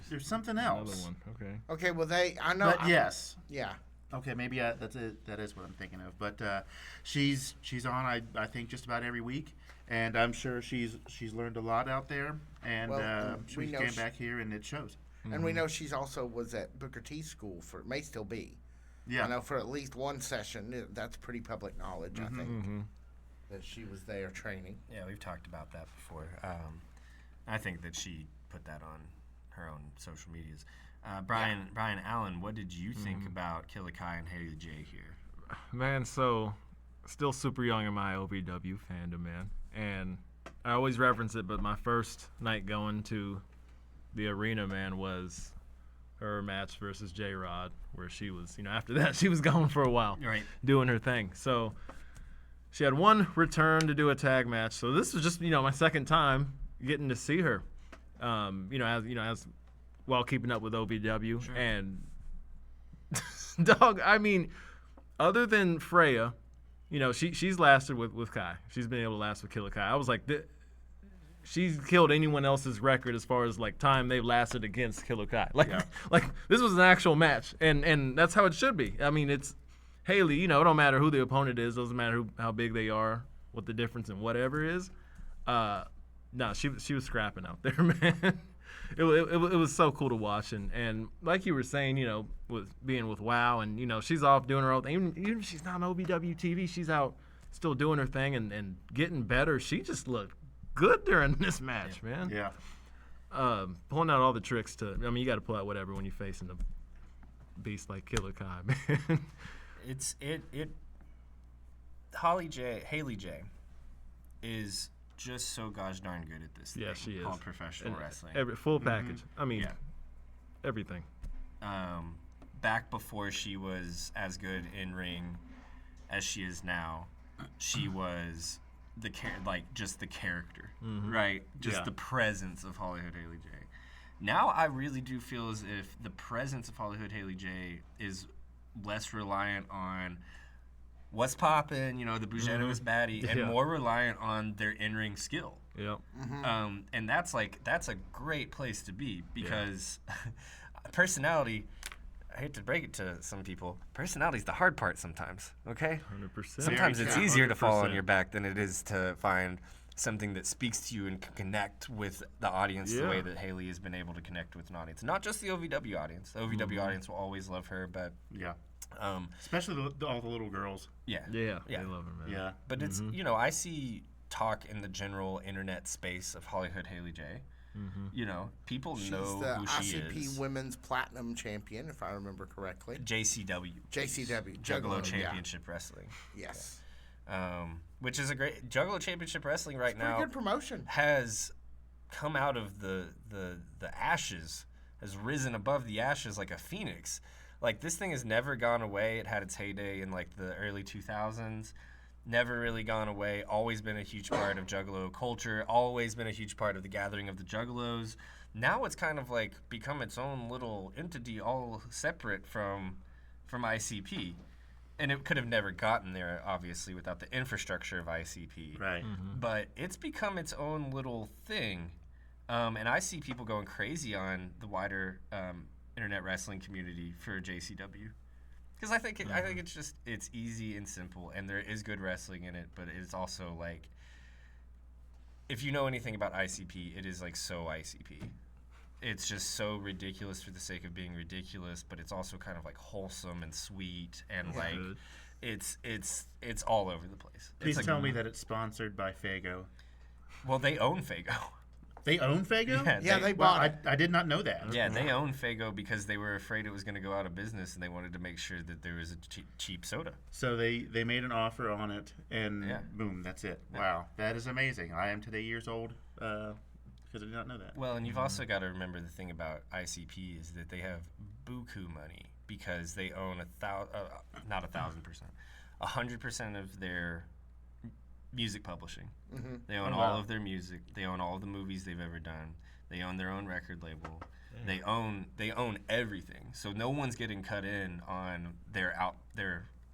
there's something Another else. one. Okay. Okay. Well, I know. But yes. Yeah. Okay, maybe that is what I'm thinking of. But she's on I think just about every week, and I'm sure she's learned a lot out there, and Well, we she know came back here and it shows. And we know she's also was at Booker T's school may still be. Yeah. I know for at least one session. That's pretty public knowledge, I think, that she was there training. Yeah, we've talked about that before. I think that she put that on her own social medias. Brian Allen, what did you think about Killikai and Haley J here? Man, so still super young in my OVW fandom, man. And I always reference it, but my first night going to the arena, man, was her match versus J-Rod, where she was, after that, she was gone for a while, Right. doing her thing. So she had one return to do a tag match. So this was just, my second time getting to see her, as while keeping up with OVW. Sure. And, dog, I mean, other than Freya, she's lasted with Kai. She's been able to last with Killer Kai. I was like, she's killed anyone else's record as far as like time they've lasted against Killer Kai. Like this was an actual match, and that's how it should be. I mean, it's Haley. It don't matter who the opponent is. Doesn't matter how big they are, what the difference in whatever is. No, she was scrapping out there, man. it was so cool to watch, and like you were saying, with being with WoW, and she's off doing her own thing. Even if she's not on OVWtv, she's out still doing her thing and getting better. She just looked good during this match, man. Yeah. Pulling out all the tricks you got to pull out whatever when you're facing a beast like Killer Kai, man. Haley J is just so gosh darn good at this Yeah, thing she is. called professional wrestling. Every full package. Everything. Back before she was as good in ring as she is now, she was just the character, right? Just the presence of Hollywood Haley J. Now I really do feel as if the presence of Hollywood Haley J is less reliant on what's poppin', the Bougetto is baddie, and more reliant on their in-ring skill. Yep. And that's a great place to be because personality, I hate to break it to some people, personality's the hard part sometimes, okay? 100%. Sometimes it's Yeah, easier to fall on 100%. your back than it is to find something that speaks to you and can connect with the audience the way that Haley has been able to connect with an audience. Not just the OVW audience. The OVW audience will always love her, but Yeah. Especially all the little girls. Yeah, they love her, man. Yeah. But it's I see talk in the general internet space of Hollywood Haley J. People She's know the who she ICP is. Women's Platinum Champion, if I remember correctly. JCW. JCW. Juggalo Championship Wrestling. Yes. Which is a great Juggalo Championship Wrestling right Pretty now good promotion. has come out of the ashes, has risen above the ashes like a phoenix. Like, this thing has never gone away. It had its heyday in like the early 2000s. Never really gone away. Always been a huge part of Juggalo culture. Always been a huge part of the gathering of the Juggalos. Now it's kind of like become its own little entity, all separate from ICP. And it could have never gotten there, obviously, without the infrastructure of ICP. Right. But it's become its own little thing. And I see people going crazy on the wider internet wrestling community for JCW. Because I think it's easy and simple, and there is good wrestling in it, but it's also like, if you know anything about ICP, it is like so ICP. It's just so ridiculous for the sake of being ridiculous, but it's also kind of like wholesome and sweet, and like it's all over the place. Please It's tell like, me that it's sponsored by Fago. well, they own Fago. They own Fago? Yeah, they Well, bought it. I did not know that. Yeah, they own Fago because they were afraid it was going to go out of business, and they wanted to make sure that there was a cheap soda. So they made an offer on it, and Yeah. boom, that's it. Yeah. Wow, that is amazing. I am today years old because I did not know that. Well, and you've also got to remember the thing about ICP is that they have buku money because they own not 1,000%, 100% of their music publishing. They own all of their music. They own all of the movies they've ever done. They own their own record label. They own everything. So no one's getting cut in on their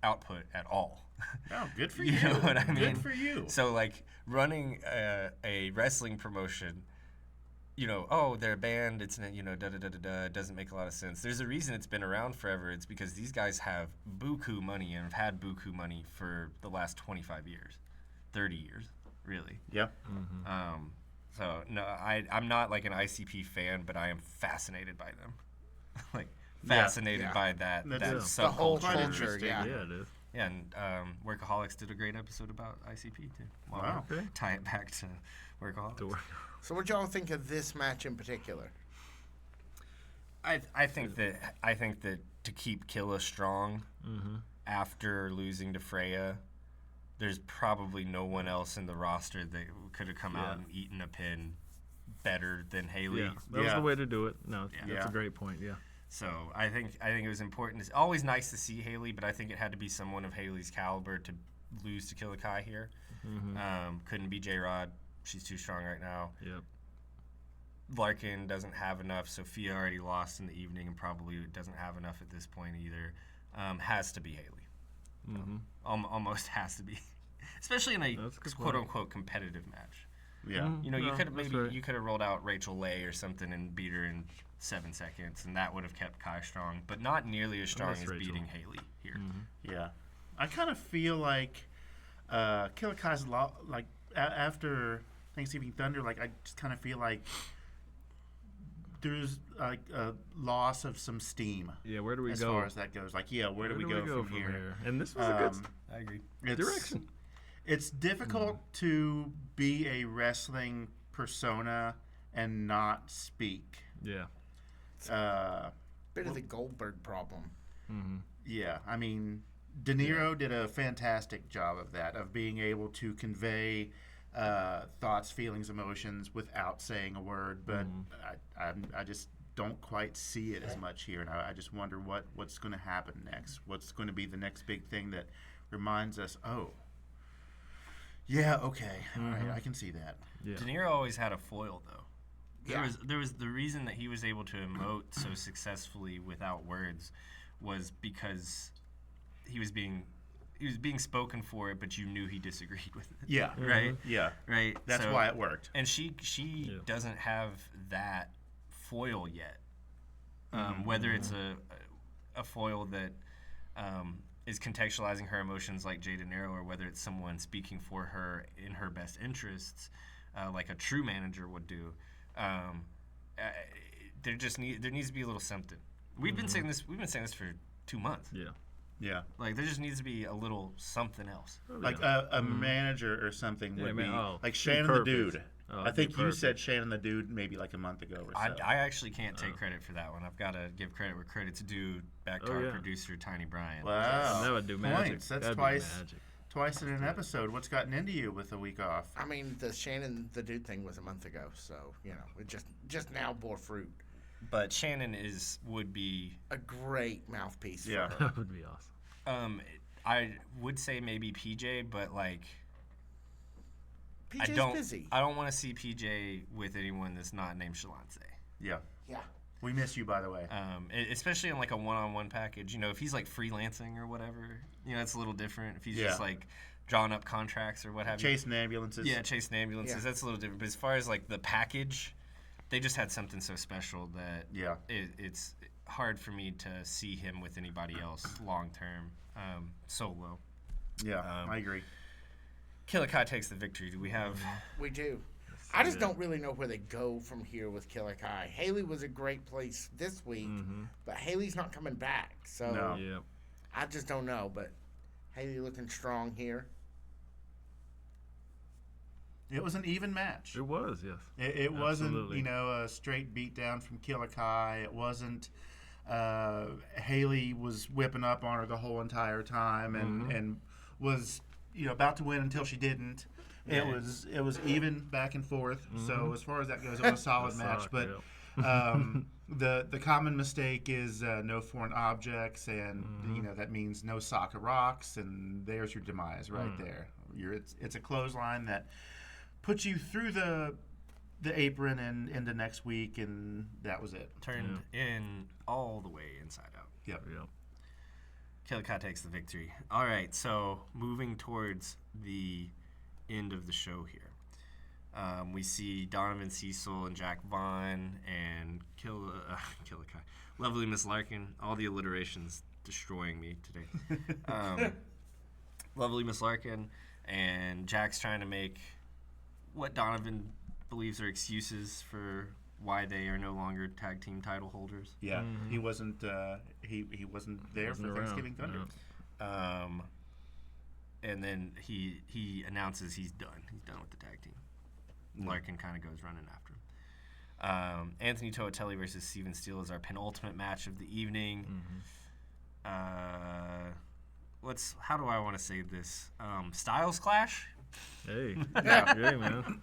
output at all. Oh, good for You you. know what I mean? Good for you. So like running a wrestling promotion, they're a band, it's it doesn't make a lot of sense. There's a reason it's been around forever. It's because these guys have buku money and have had buku money for the last 25 years, 30 years, really. Yep. So no, I'm not like an ICP fan, but I am fascinated by them. Like fascinated Yeah. by that That's the whole subculture. culture, yeah. Yeah, it is. Yeah, and Workaholics did a great episode about ICP too. Wow. Okay. Tie it back to Workaholics. So what y'all think of this match in particular? I think that to keep Killa strong after losing to Freya, there's probably no one else in the roster that could have come out and eaten a pin better than Haley. Yeah, that was the way to do it. No, Yeah. that's a great point. Yeah. So I think it was important. It's always nice to see Haley, but I think it had to be someone of Haley's caliber to lose to Killa Kai here. Couldn't be J-Rod. She's too strong right now. Yep. Larkin doesn't have enough. Sophia already lost in the evening and probably doesn't have enough at this point either. Has to be Haley. Almost has to be, especially in a quote unquote competitive match. Yeah. You could that's maybe right. you could have rolled out Rachel Leigh or something and beat her in 7 seconds, and that would have kept Kai strong, but not nearly as strong miss as Rachel. beating Haley here. Yeah. I kind of feel like Killer Kai's after Thanksgiving Thunder, like I just kind of feel like there's like a loss of some steam. Yeah, where do we as go? far as that goes? Like, yeah, where do we go from here? And this was a good I agree. direction. It's difficult to be a wrestling persona and not speak. Yeah. Bit of the Goldberg problem. Yeah, I mean, De Niro did a fantastic job of that, of being able to convey thoughts, feelings, emotions without saying a word. But I just don't quite see it as much here, and I just wonder what's going to happen next. What's going to be the next big thing that reminds us, oh, yeah, okay, all right, I can see that. Yeah. De Niro always had a foil, though. Yeah. There was the reason that he was able to emote so successfully without words was because he was being spoken for it, but you knew he disagreed with it. Yeah, Right. yeah, Right. that's So- why it worked. And she doesn't have that foil yet. Whether it's a foil that is contextualizing her emotions like Jay De Niro, or whether it's someone speaking for her in her best interests, like a true manager would do. There needs to be a little something. We've been saying this. We've been saying this for 2 months. Yeah. Yeah, Like there just needs to be a little something else. like a manager or something would be like Shannon the perfect. Dude. Oh, I that'd be think you perfect. said Shannon the Dude maybe like a month ago or so. I actually can't take credit for that one. I've got to give credit where credit's due back to Oh, our yeah. producer Tiny Brian. Wow, That would do magic. points. That's That'd be twice magic. twice in an episode. What's gotten into you with a week off? I mean, the Shannon the Dude thing was a month ago, so it just now bore fruit. But Shannon would be. A great mouthpiece for Yeah. her. That would be awesome. I would say maybe PJ, but like PJ's busy. I don't want to see PJ with anyone that's not named Shalance. Yeah, Yeah. we miss you, by the way. Especially in like a one-on-one package. If he's like freelancing or whatever, it's a little different. If he's just Yeah. like drawing up contracts or what have you. Chasing ambulances. Yeah, chasing ambulances. Yeah. That's a little different. But as far as like the package, they just had something so special that Yeah. it's hard for me to see him with anybody else long term, solo. Yeah, I agree. Killer Kai takes the victory. Do we have? We do. I just don't really know where they go from here with Killer Kai. Haley was a great place this week, but Haley's not coming back. So No. Yeah. I just don't know. But Haley looking strong here. It was an even match. It was, yes. It wasn't, Absolutely. a straight beatdown from Killer Kai. It wasn't. Haley was whipping up on her the whole entire time and was about to win until she didn't. Yeah. It was even back and forth. So as far as that goes, it was a solid match. But the common mistake is no foreign objects, and that means no soccer rocks, and there's your demise right there. It's a clothesline that puts you through the apron and into next week, and that was it. Turned in all the way inside out. Yep. Killer Kai takes the victory. All right, so moving towards the end of the show here. We see Donovan Cecil and Jack Vaughn and Killer Kai. Lovely Miss Larkin. All the alliterations destroying me today. Lovely Miss Larkin and Jack's trying to make what Donovan believes are excuses for why they are no longer tag team title holders. Yeah, he wasn't. He wasn't there Wasn't for around, Thanksgiving Thunder. no. And then he announces he's done. He's done with the tag team. Larkin kind of goes running after him. Anthony Toatelli versus Steven Steele is our penultimate match of the evening. How do I want to say this? Styles clash? Hey. Yeah, man.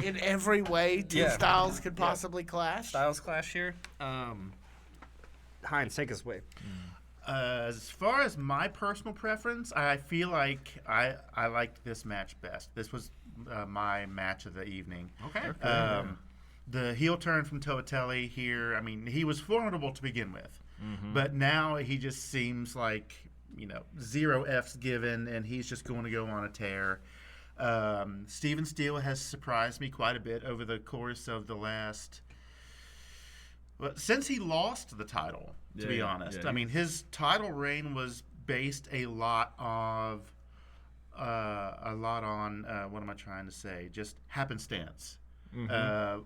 In every way, two Yeah. styles could possibly clash. Styles clash here. Heinz, take us away. As far as my personal preference, I feel like I liked this match best. This was my match of the evening. Okay. The heel turn from Toatelli here, I mean, he was formidable to begin with. But now he just seems like, zero F's given, and he's just going to go on a tear. Steven Steele has surprised me quite a bit over the course of the last... Well, since he lost the title, to be honest. I mean, his title reign was based a lot on what am I trying to say? Just happenstance.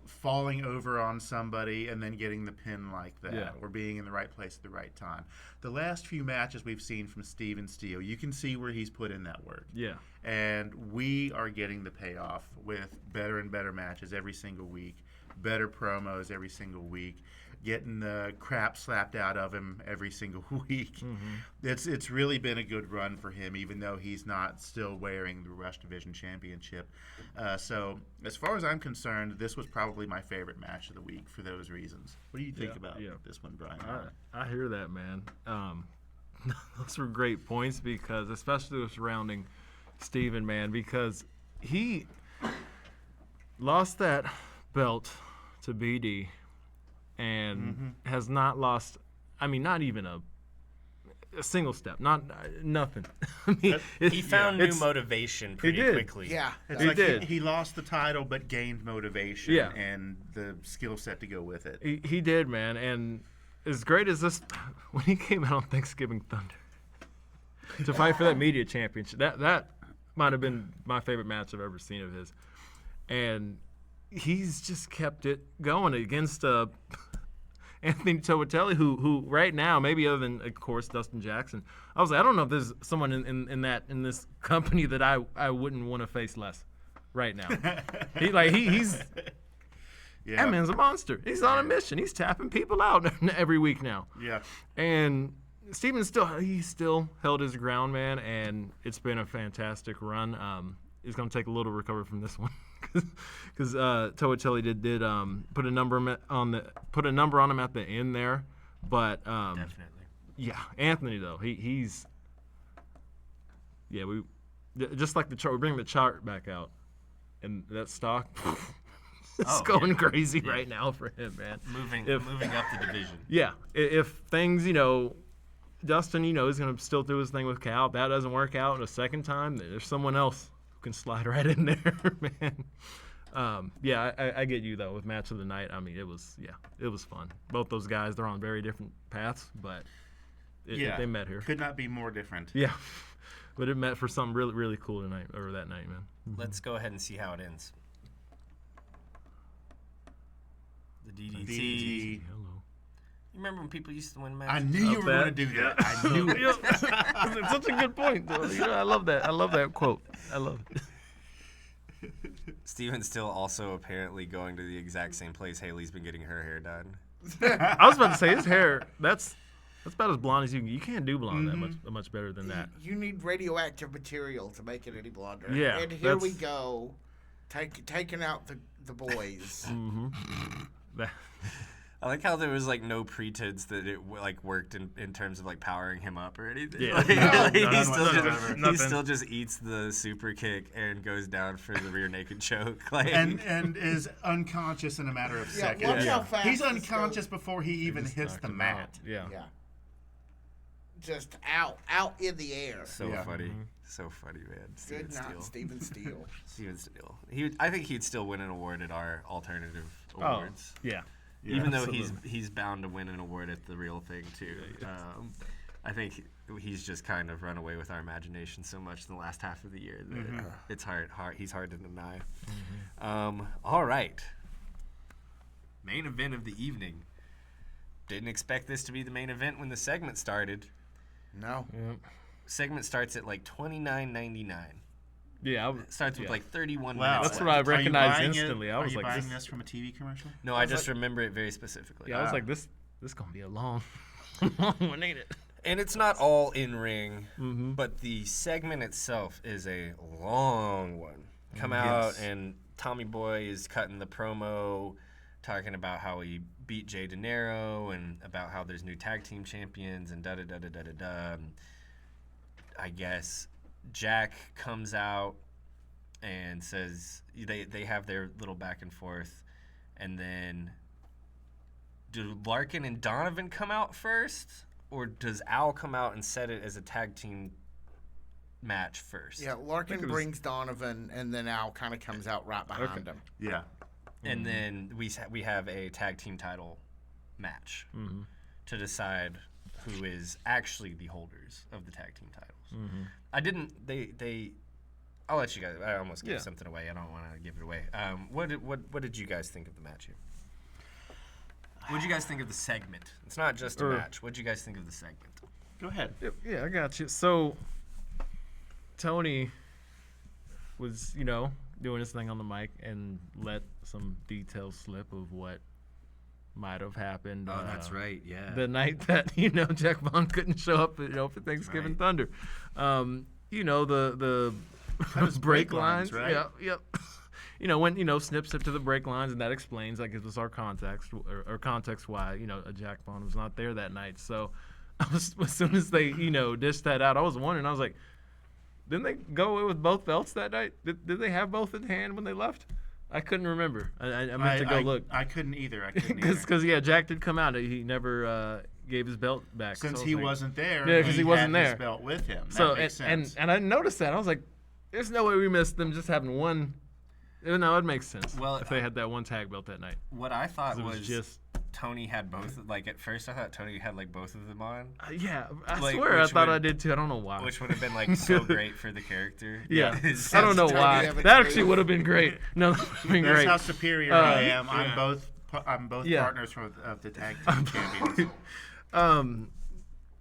falling over on somebody and then getting the pin like that, Yeah. or being in the right place at the right time. The last few matches we've seen from Steven Steele, you can see where he's put in that work. Yeah. And we are getting the payoff with better and better matches every single week, better promos every single week, getting the crap slapped out of him every single week. It's really been a good run for him, even though he's not still wearing the Rush Division Championship. So as far as I'm concerned, this was probably my favorite match of the week for those reasons. What do you think about this one, Brian? I hear that, man. Those were great points, because especially surrounding Steven, man, because he lost that belt to BD and has not lost, I mean, not even a single step, nothing. I mean, He found new motivation pretty did. quickly. Yeah. It's He like did. He lost the title but gained motivation and the skill set to go with it. He did, man. And as great as this, when he came out on Thanksgiving Thunder to fight for that media championship, that might have been my favorite match I've ever seen of his. And he's just kept it going against Anthony Toatelli, who right now, maybe other than, of course, Dustin Jackson, I was like, I don't know if there's someone in this company that I wouldn't want to face less right now. He's that man's a monster. He's on a mission. He's tapping people out every week now. Yeah. And Steven still held his ground, man, and it's been a fantastic run. It's going to take a little recovery from this one, because Toatelli did put a number on him at the end there, but Definitely. yeah, Anthony though he's we just like the chart. We bring the chart back out, and that stock it's going crazy right now for him, man. Moving up the division. Yeah, if things, Dustin, is going to still do his thing with Cal. If that doesn't work out in a second time, there's someone else who can slide right in there, man. I get you, though, with Match of the Night. I mean, it was fun. Both those guys, they're on very different paths, but they met here. Could not be more different. Yeah, but it met for something really, really cool tonight, or that night, man. Let's go ahead and see how it ends. The DDT. Hello. You remember when people used to win I matches? knew you were going to do that. I knew it. It's such a good point, though. I love that. I love that quote. I love it. Steven's still also apparently going to the exact same place Haley's been getting her hair done. I was about to say his hair. That's about as blonde as you can. You can't do blonde that much better than that. You need radioactive material to make it any blonder. Yeah, And here we go, taking out the boys. I like how there was no pretense that it worked in terms of powering him up or anything. Yeah. He still just eats the super kick and goes down for the rear naked choke. And is unconscious in a matter of seconds. Watch how fast He's this unconscious goes. before he even hits knocked the him mat. out. Yeah. Yeah. Just out in the air. So Yeah. funny. So funny, man. Steven Good night, Steele. Steven Steele. Steven Steele. I think he'd still win an award at our alternative awards. Yeah. Even though absolutely. he's bound to win an award at the real thing too. I think he's just kind of run away with our imagination so much in the last half of the year that it's hard. He's hard to deny. All right. Main event of the evening. Didn't expect this to be the main event when the segment started. No. Segment starts at $29.99. Yeah. Starts with 31 Wow. minutes. That's left. what I Are you recognized buying instantly. It? I was Are you like, buying this- this from a TV commercial? No, I just remember it very specifically. Yeah, I was like, this gonna be a long one, ain't it? And it's not all in ring, but the segment itself is a long one. Come out and Tommy Boy is cutting the promo, talking about how he beat Jay De Niro and about how there's new tag team champions and da-da-da-da-da-da-da. I guess Jack comes out and says they have their little back and forth, and then do Larkin and Donovan come out first, or does Al come out and set it as a tag team match first? Yeah, Larkin brings Donovan, and then Al kind of comes out right behind him. Yeah. And then we have a tag team title match to decide who is actually the holders of the tag team titles. I I'll let you guys. I almost gave Yeah. something away. I don't want to give it away. What did you guys think of the match here? What did you guys think of the segment? It's not just a match. What did you guys think of the segment? Go ahead. Yeah, I got you. So Tony was, doing his thing on the mic and let some details slip of what might have happened. Oh, that's right. Yeah. The night that Jack Vaughn couldn't show up, for Thanksgiving Thunder. The break lines, right? Yep. When snip to the break lines, and that explains, like, it was our context or context why Jack Vaughn was not there that night. So as soon as they dished that out, I was wondering. I was like, didn't they go away with both belts that night? Did they have both in hand when they left? I couldn't remember. I meant to go look. I couldn't either. Because Jack did come out. He never gave his belt back. Since so he wasn't there. Yeah, because he wasn't had there. His belt with him. That So makes sense. and I noticed that. I was like, there's no way we missed them just having one. No, it makes sense. Well, if they had that one tag belt that night. What I thought It was just. Tony had both. Like, at first, I thought Tony had like both of them on, Yeah, I Like, swear I which thought would- I did too. I don't know why. which would have been like so great for the character. Yeah, It's I don't know just- Tony why. Evans That too. actually would have been great. No, that would have been That's great. how superior I am. yeah. I'm both Yeah. partners of the tag team champions.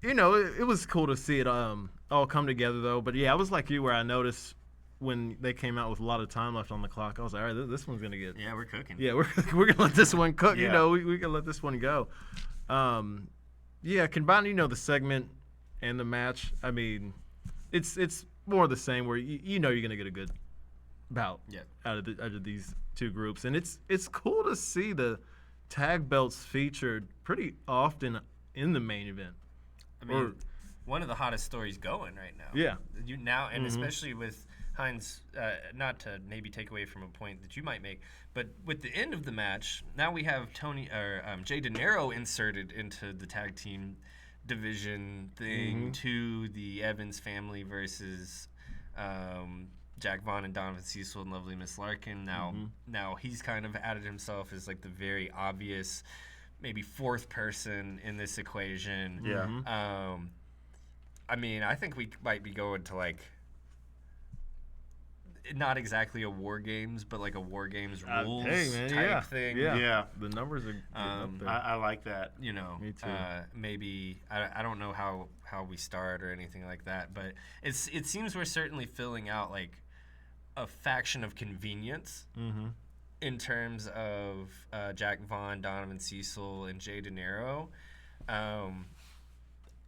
It was cool to see it all come together though. But yeah, I was like you, where I noticed when they came out with a lot of time left on the clock, I was like, all right, this one's gonna get. Yeah, we're cooking. Yeah, we're gonna let this one cook. Yeah. We can let this one go. Combining the segment and the match. I mean, it's more of the same. Where you're gonna get a good bout Yeah. out of these two groups, and it's cool to see the tag belts featured pretty often in the main event. I mean, one of the hottest stories going right now. Yeah. You now, and especially with Hines, not to maybe take away from a point that you might make, but with the end of the match, now we have Jay De Niro inserted into the tag team division thing to the Evans family versus Jack Vaughn and Donovan Cecil and Lovely Miss Larkin. Now he's kind of added himself as like the very obvious, maybe fourth person in this equation. Yeah. I mean, I think we might be going to like not exactly a War Games, but like a War Games rules type thing. Yeah. The numbers are getting up there. I like that. Me too. Maybe I don't know how we start or anything like that, but it seems we're certainly filling out like a faction of convenience in terms of Jack Vaughn, Donovan Cecil, and Jay De Niro.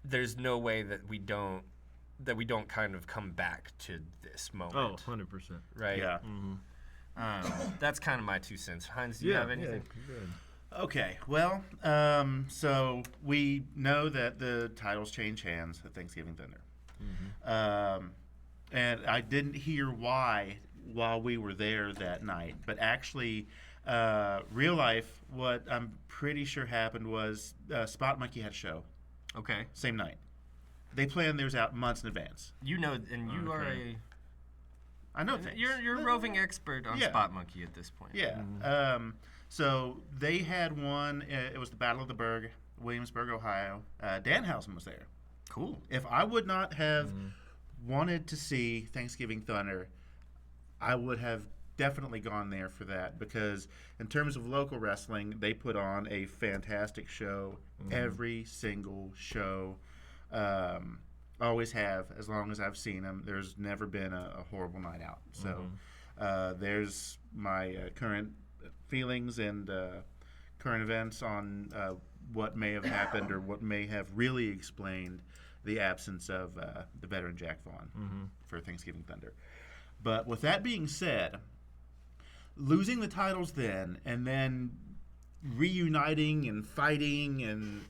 There's no way that we don't kind of come back to this moment. 100%. Right? Yeah. That's kind of my 2 cents. Heinz, do you have anything? Yeah, good. Okay. Well, so we know that the titles change hands at Thanksgiving Thunder. And I didn't hear why while we were there that night, but actually, real life, what I'm pretty sure happened was Spot Monkey had a show Okay. same night. They planned theirs out months in advance. You know, and you are I know things. you're a roving expert on Yeah. Spot Monkey at this point. Yeah. So they had one. It was the Battle of the Berg, Williamsburg, Ohio. Danhausen was there. Cool. If I would not have wanted to see Thanksgiving Thunder, I would have definitely gone there for that, because in terms of local wrestling, they put on a fantastic show every single show. Always have, as long as I've seen them. There's never been a horrible night out. So there's my current feelings and current events on what may have happened or what may have really explained the absence of the veteran Jack Vaughn for Thanksgiving Thunder. But with that being said, losing the titles then and then reuniting and fighting and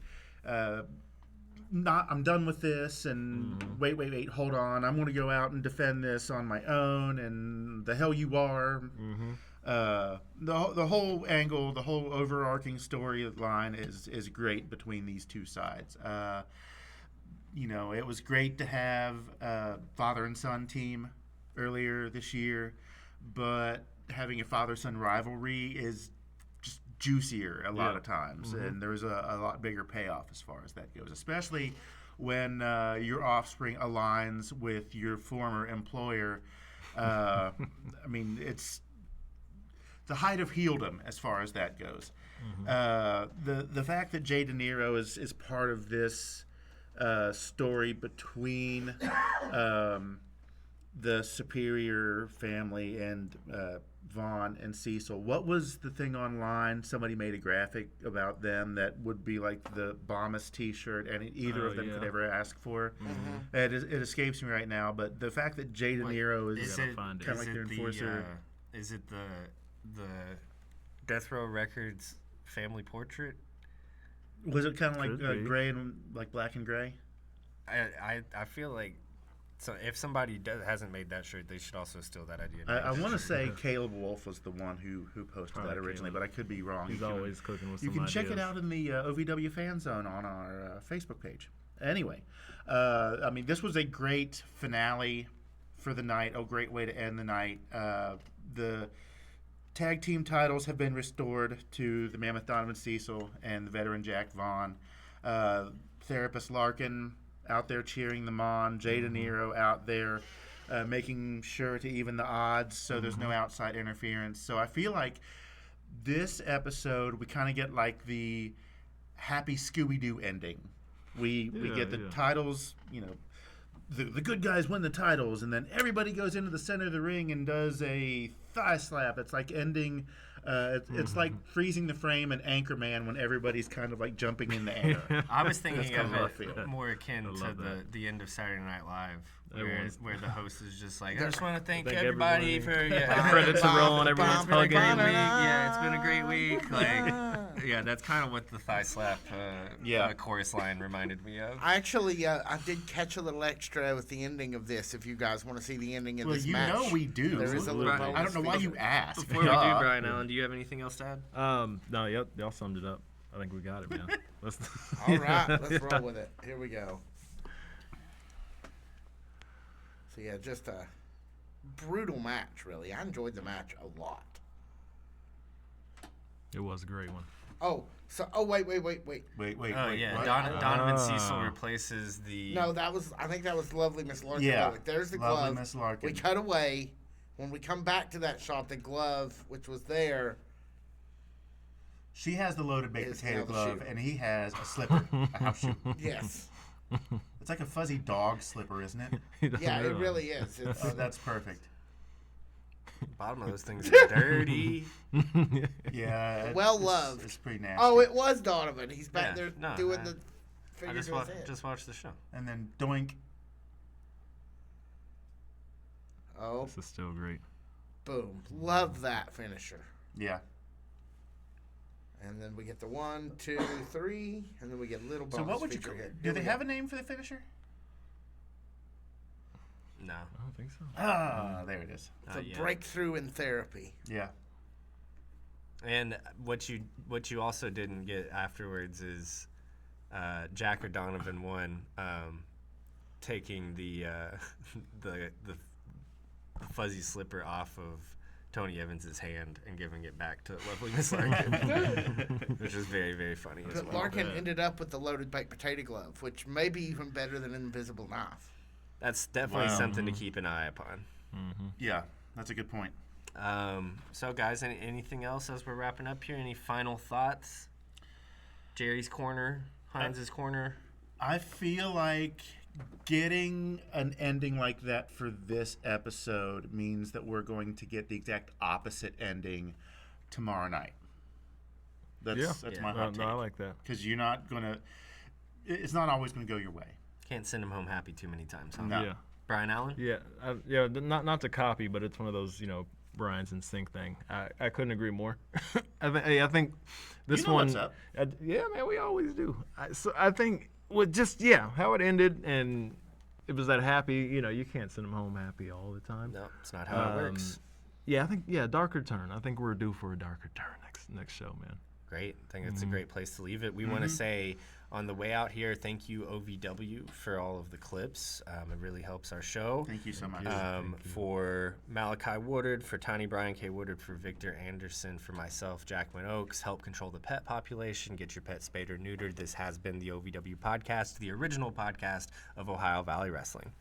I'm done with this, and wait, hold on, I'm going to go out and defend this on my own, and the hell you are. The whole angle, the whole overarching storyline is great between these two sides. It was great to have a father and son team earlier this year, but having a father-son rivalry is just juicier a lot of times, and there's a lot bigger payoff as far as that goes, especially when your offspring aligns with your former employer I mean, it's the height of heeldom as far as that goes. The fact that Jay De Niro is part of this story between the Superior family and Vaughn and Cecil. What was the thing online? Somebody made a graphic about them that would be like the Bombas T-shirt, and either of them could ever ask for. It escapes me right now, but the fact that Jay De Niro is kind of like their enforcer. Is it the Death Row Records family portrait? Was it kind of like gray and like black and gray? I feel like. So if somebody hasn't made that shirt, they should also steal that idea. I want to say Caleb Wolf was the one who posted that originally, but I could be wrong. He's always cooking with some You can check ideas. it out in the OVW fan zone on our Facebook page. Anyway, I mean, this was a great finale for the night. A great way to end the night. The tag team titles have been restored to the Mammoth Donovan Cecil and the veteran Jack Vaughn. Therapist Larkin out there cheering them on. Jay De Niro out there making sure to even the odds so there's no outside interference. So I feel like this episode, we kind of get like the happy Scooby-Doo ending. We get the titles, you know, the good guys win the titles, and then everybody goes into the center of the ring and does a thigh slap. It's like ending... it's like freezing the frame in Anchorman when everybody's kind of like jumping in the air. I was thinking of how I feel. it more akin to the end of Saturday Night Live, where the host is just like, I just want to thank everybody for the credits are rolling, everyone's hugging. Yeah, it's been a great week. Like, yeah, that's kind of what the thigh slap chorus line reminded me of. I actually, I did catch a little extra with the ending of this. If you guys want to see the ending of this match, Well, you know we do. There is a little bonus I don't know why you asked. Before we do, Brian Allen, do you have anything else to add? No, yep, y'all summed it up. I think we got it, man. All right, let's roll with it. Here we go. So yeah, just a brutal match, really. I enjoyed the match a lot. It was a great one. Wait. Oh yeah, what? Donovan Cecil replaces the. No, I think that was Lovely Miss Larkin. Yeah, There's the Lovely glove. Miss Larkin. We cut away. When we come back to that shot, the glove, which was there. She has the loaded baked Is potato now the glove, shoe. and he has a slipper, a house shoe. Yes. It's like a fuzzy dog slipper, isn't it? Yeah, it really is. It's, Oh, that's perfect. Bottom of those things are dirty. Yeah. Well loved. It's pretty nasty. Oh, it was Donovan. He's back Yeah, there no, doing I- the I finger just to his head. just watched the show. And then doink. Oh, This is still great. boom. Love that finisher. Yeah. And then we get the 1, 2, 3, and then we get little bonus So what would you feature call hit. it? Do Here they we have go. a name for the finisher? No. I don't think so. Ah, there it is. It's a Yeah. breakthrough in therapy. Yeah. And what you also didn't get afterwards is Jack or Donovan won, taking the fuzzy slipper off of Tony Evans's hand and giving it back to Lovely Miss Larkin, which is very, very funny as But well. Larkin ended up with the loaded baked potato glove, which may be even better than an invisible knife. That's definitely Wow. something to keep an eye upon. Yeah. That's a good point. So, guys, anything else as we're wrapping up here? Any final thoughts? Jerry's corner, Heinz's corner. I feel like getting an ending like that for this episode means that we're going to get the exact opposite ending tomorrow night. That's Yeah. my No, hot no, I take. like that. Because you're not gonna. It's not always gonna go your way. Can't send him home happy too many times, huh? No. Yeah. Brian Allen? Yeah, not to copy, but it's one of those, Brian's in sync thing. I couldn't agree more. I think this You know one. what's up. Yeah, man, we always do. So I think with how it ended, and it was that happy. You can't send them home happy all the time. No, it's not how it works. Yeah, I think darker turn. I think we're due for a darker turn next show, man. Great. I think it's a great place to leave it. We want to say on the way out here, thank you, OVW, for all of the clips. It really helps our show. Thank you so much. For Malachi Woodard, for Tiny Brian K. Woodard, for Victor Anderson, for myself, Jackman Oaks, help control the pet population, get your pet spayed or neutered. This has been the OVW podcast, the original podcast of Ohio Valley Wrestling.